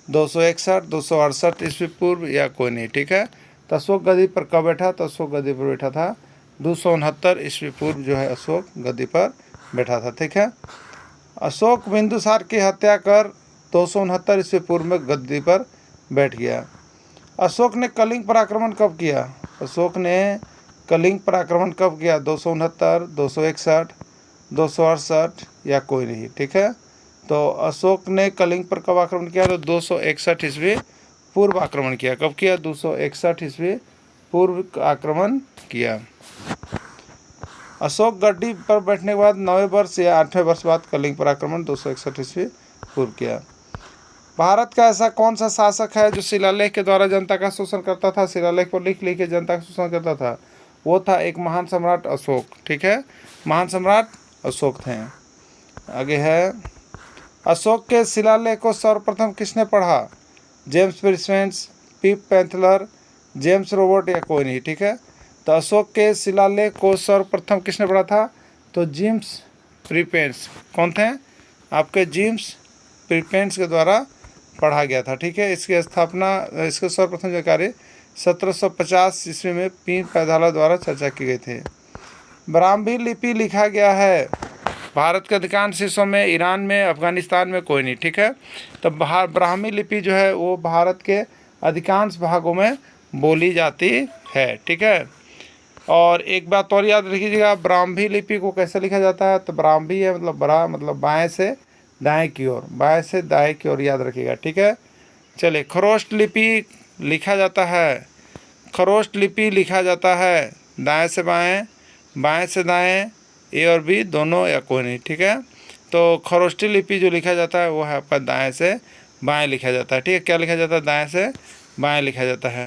261, 268 ईस्वी पूर्व, या कोई नहीं। ठीक है, तो अशोक गद्दी पर कब बैठा? तो अशोक गद्दी पर बैठा था 269 ईस्वी पूर्व जो है अशोक गद्दी पर बैठा था। ठीक है, अशोक बिंदुसार की हत्या कर 269 ईस्वी पूर्व में गद्दी पर बैठ गया। अशोक ने कलिंग पर आक्रमण कब किया? अशोक ने कलिंग पर आक्रमण कब किया? 269, 261, 268, या कोई नहीं। ठीक है, तो अशोक ने कलिंग पर कब आक्रमण किया? तो 261 ईस्वी पूर्व आक्रमण किया। कब किया? 261 ईस्वी पूर्व आक्रमण किया। अशोक गद्दी पर बैठने के बाद 9वें वर्ष या 8वें वर्ष बाद कलिंग पर आक्रमण 261 ईस्वी पूर्व किया। भारत का ऐसा कौन सा शासक है जो शिलालेख के द्वारा जनता का शोषण करता था? शिलालेख पर लिख लिख के जनता का शोषण करता था, वो था एक महान सम्राट अशोक। ठीक है, महान सम्राट अशोक थे। आगे है, अशोक के शिलालेख को सर्वप्रथम किसने पढ़ा? जेम्स प्रिंसेप, पीप पैंथलर, जेम्स रॉबर्ट, या कोई नहीं। ठीक है, तो अशोक के शिलालेख को सर्वप्रथम किसने पढ़ा था? तो जेम्स प्रिंसेप। कौन थे आपके? जेम्स प्रिंसेप के द्वारा पढ़ा गया था। ठीक है, इसकी स्थापना, इसके सर्वप्रथम जो कार्य 1750 ईस्वी में पीप पैंथलर द्वारा चर्चा की गई थी। ब्राह्मी लिपि लिखा गया है भारत के अधिकांश हिस्सों में, ईरान में, अफगानिस्तान में, कोई नहीं। ठीक है, तो ब्राह्मी लिपि जो है वो भारत के अधिकांश भागों में बोली जाती है। ठीक है, और एक बात और याद रखिएगा, ब्राह्मी लिपि को कैसे लिखा जाता है? तो ब्राह्मी है मतलब बड़ा, मतलब बाएं से दाएं की ओर, बाएं से दाएं की ओर, याद रखिएगा। ठीक है, चलिए, खरोष्ट लिपि लिखा जाता है, खरोष्ट लिपि लिखा जाता है दाएं से बाएं, बाएं से दाएं, ए और बी दोनों, या कोई नहीं। ठीक है, तो खरोष्टी लिपि जो लिखा जाता है वो है आपका दाएं से बाएं लिखा जाता है। ठीक है, क्या लिखा जाता है? दाएं से बाएं लिखा जाता है।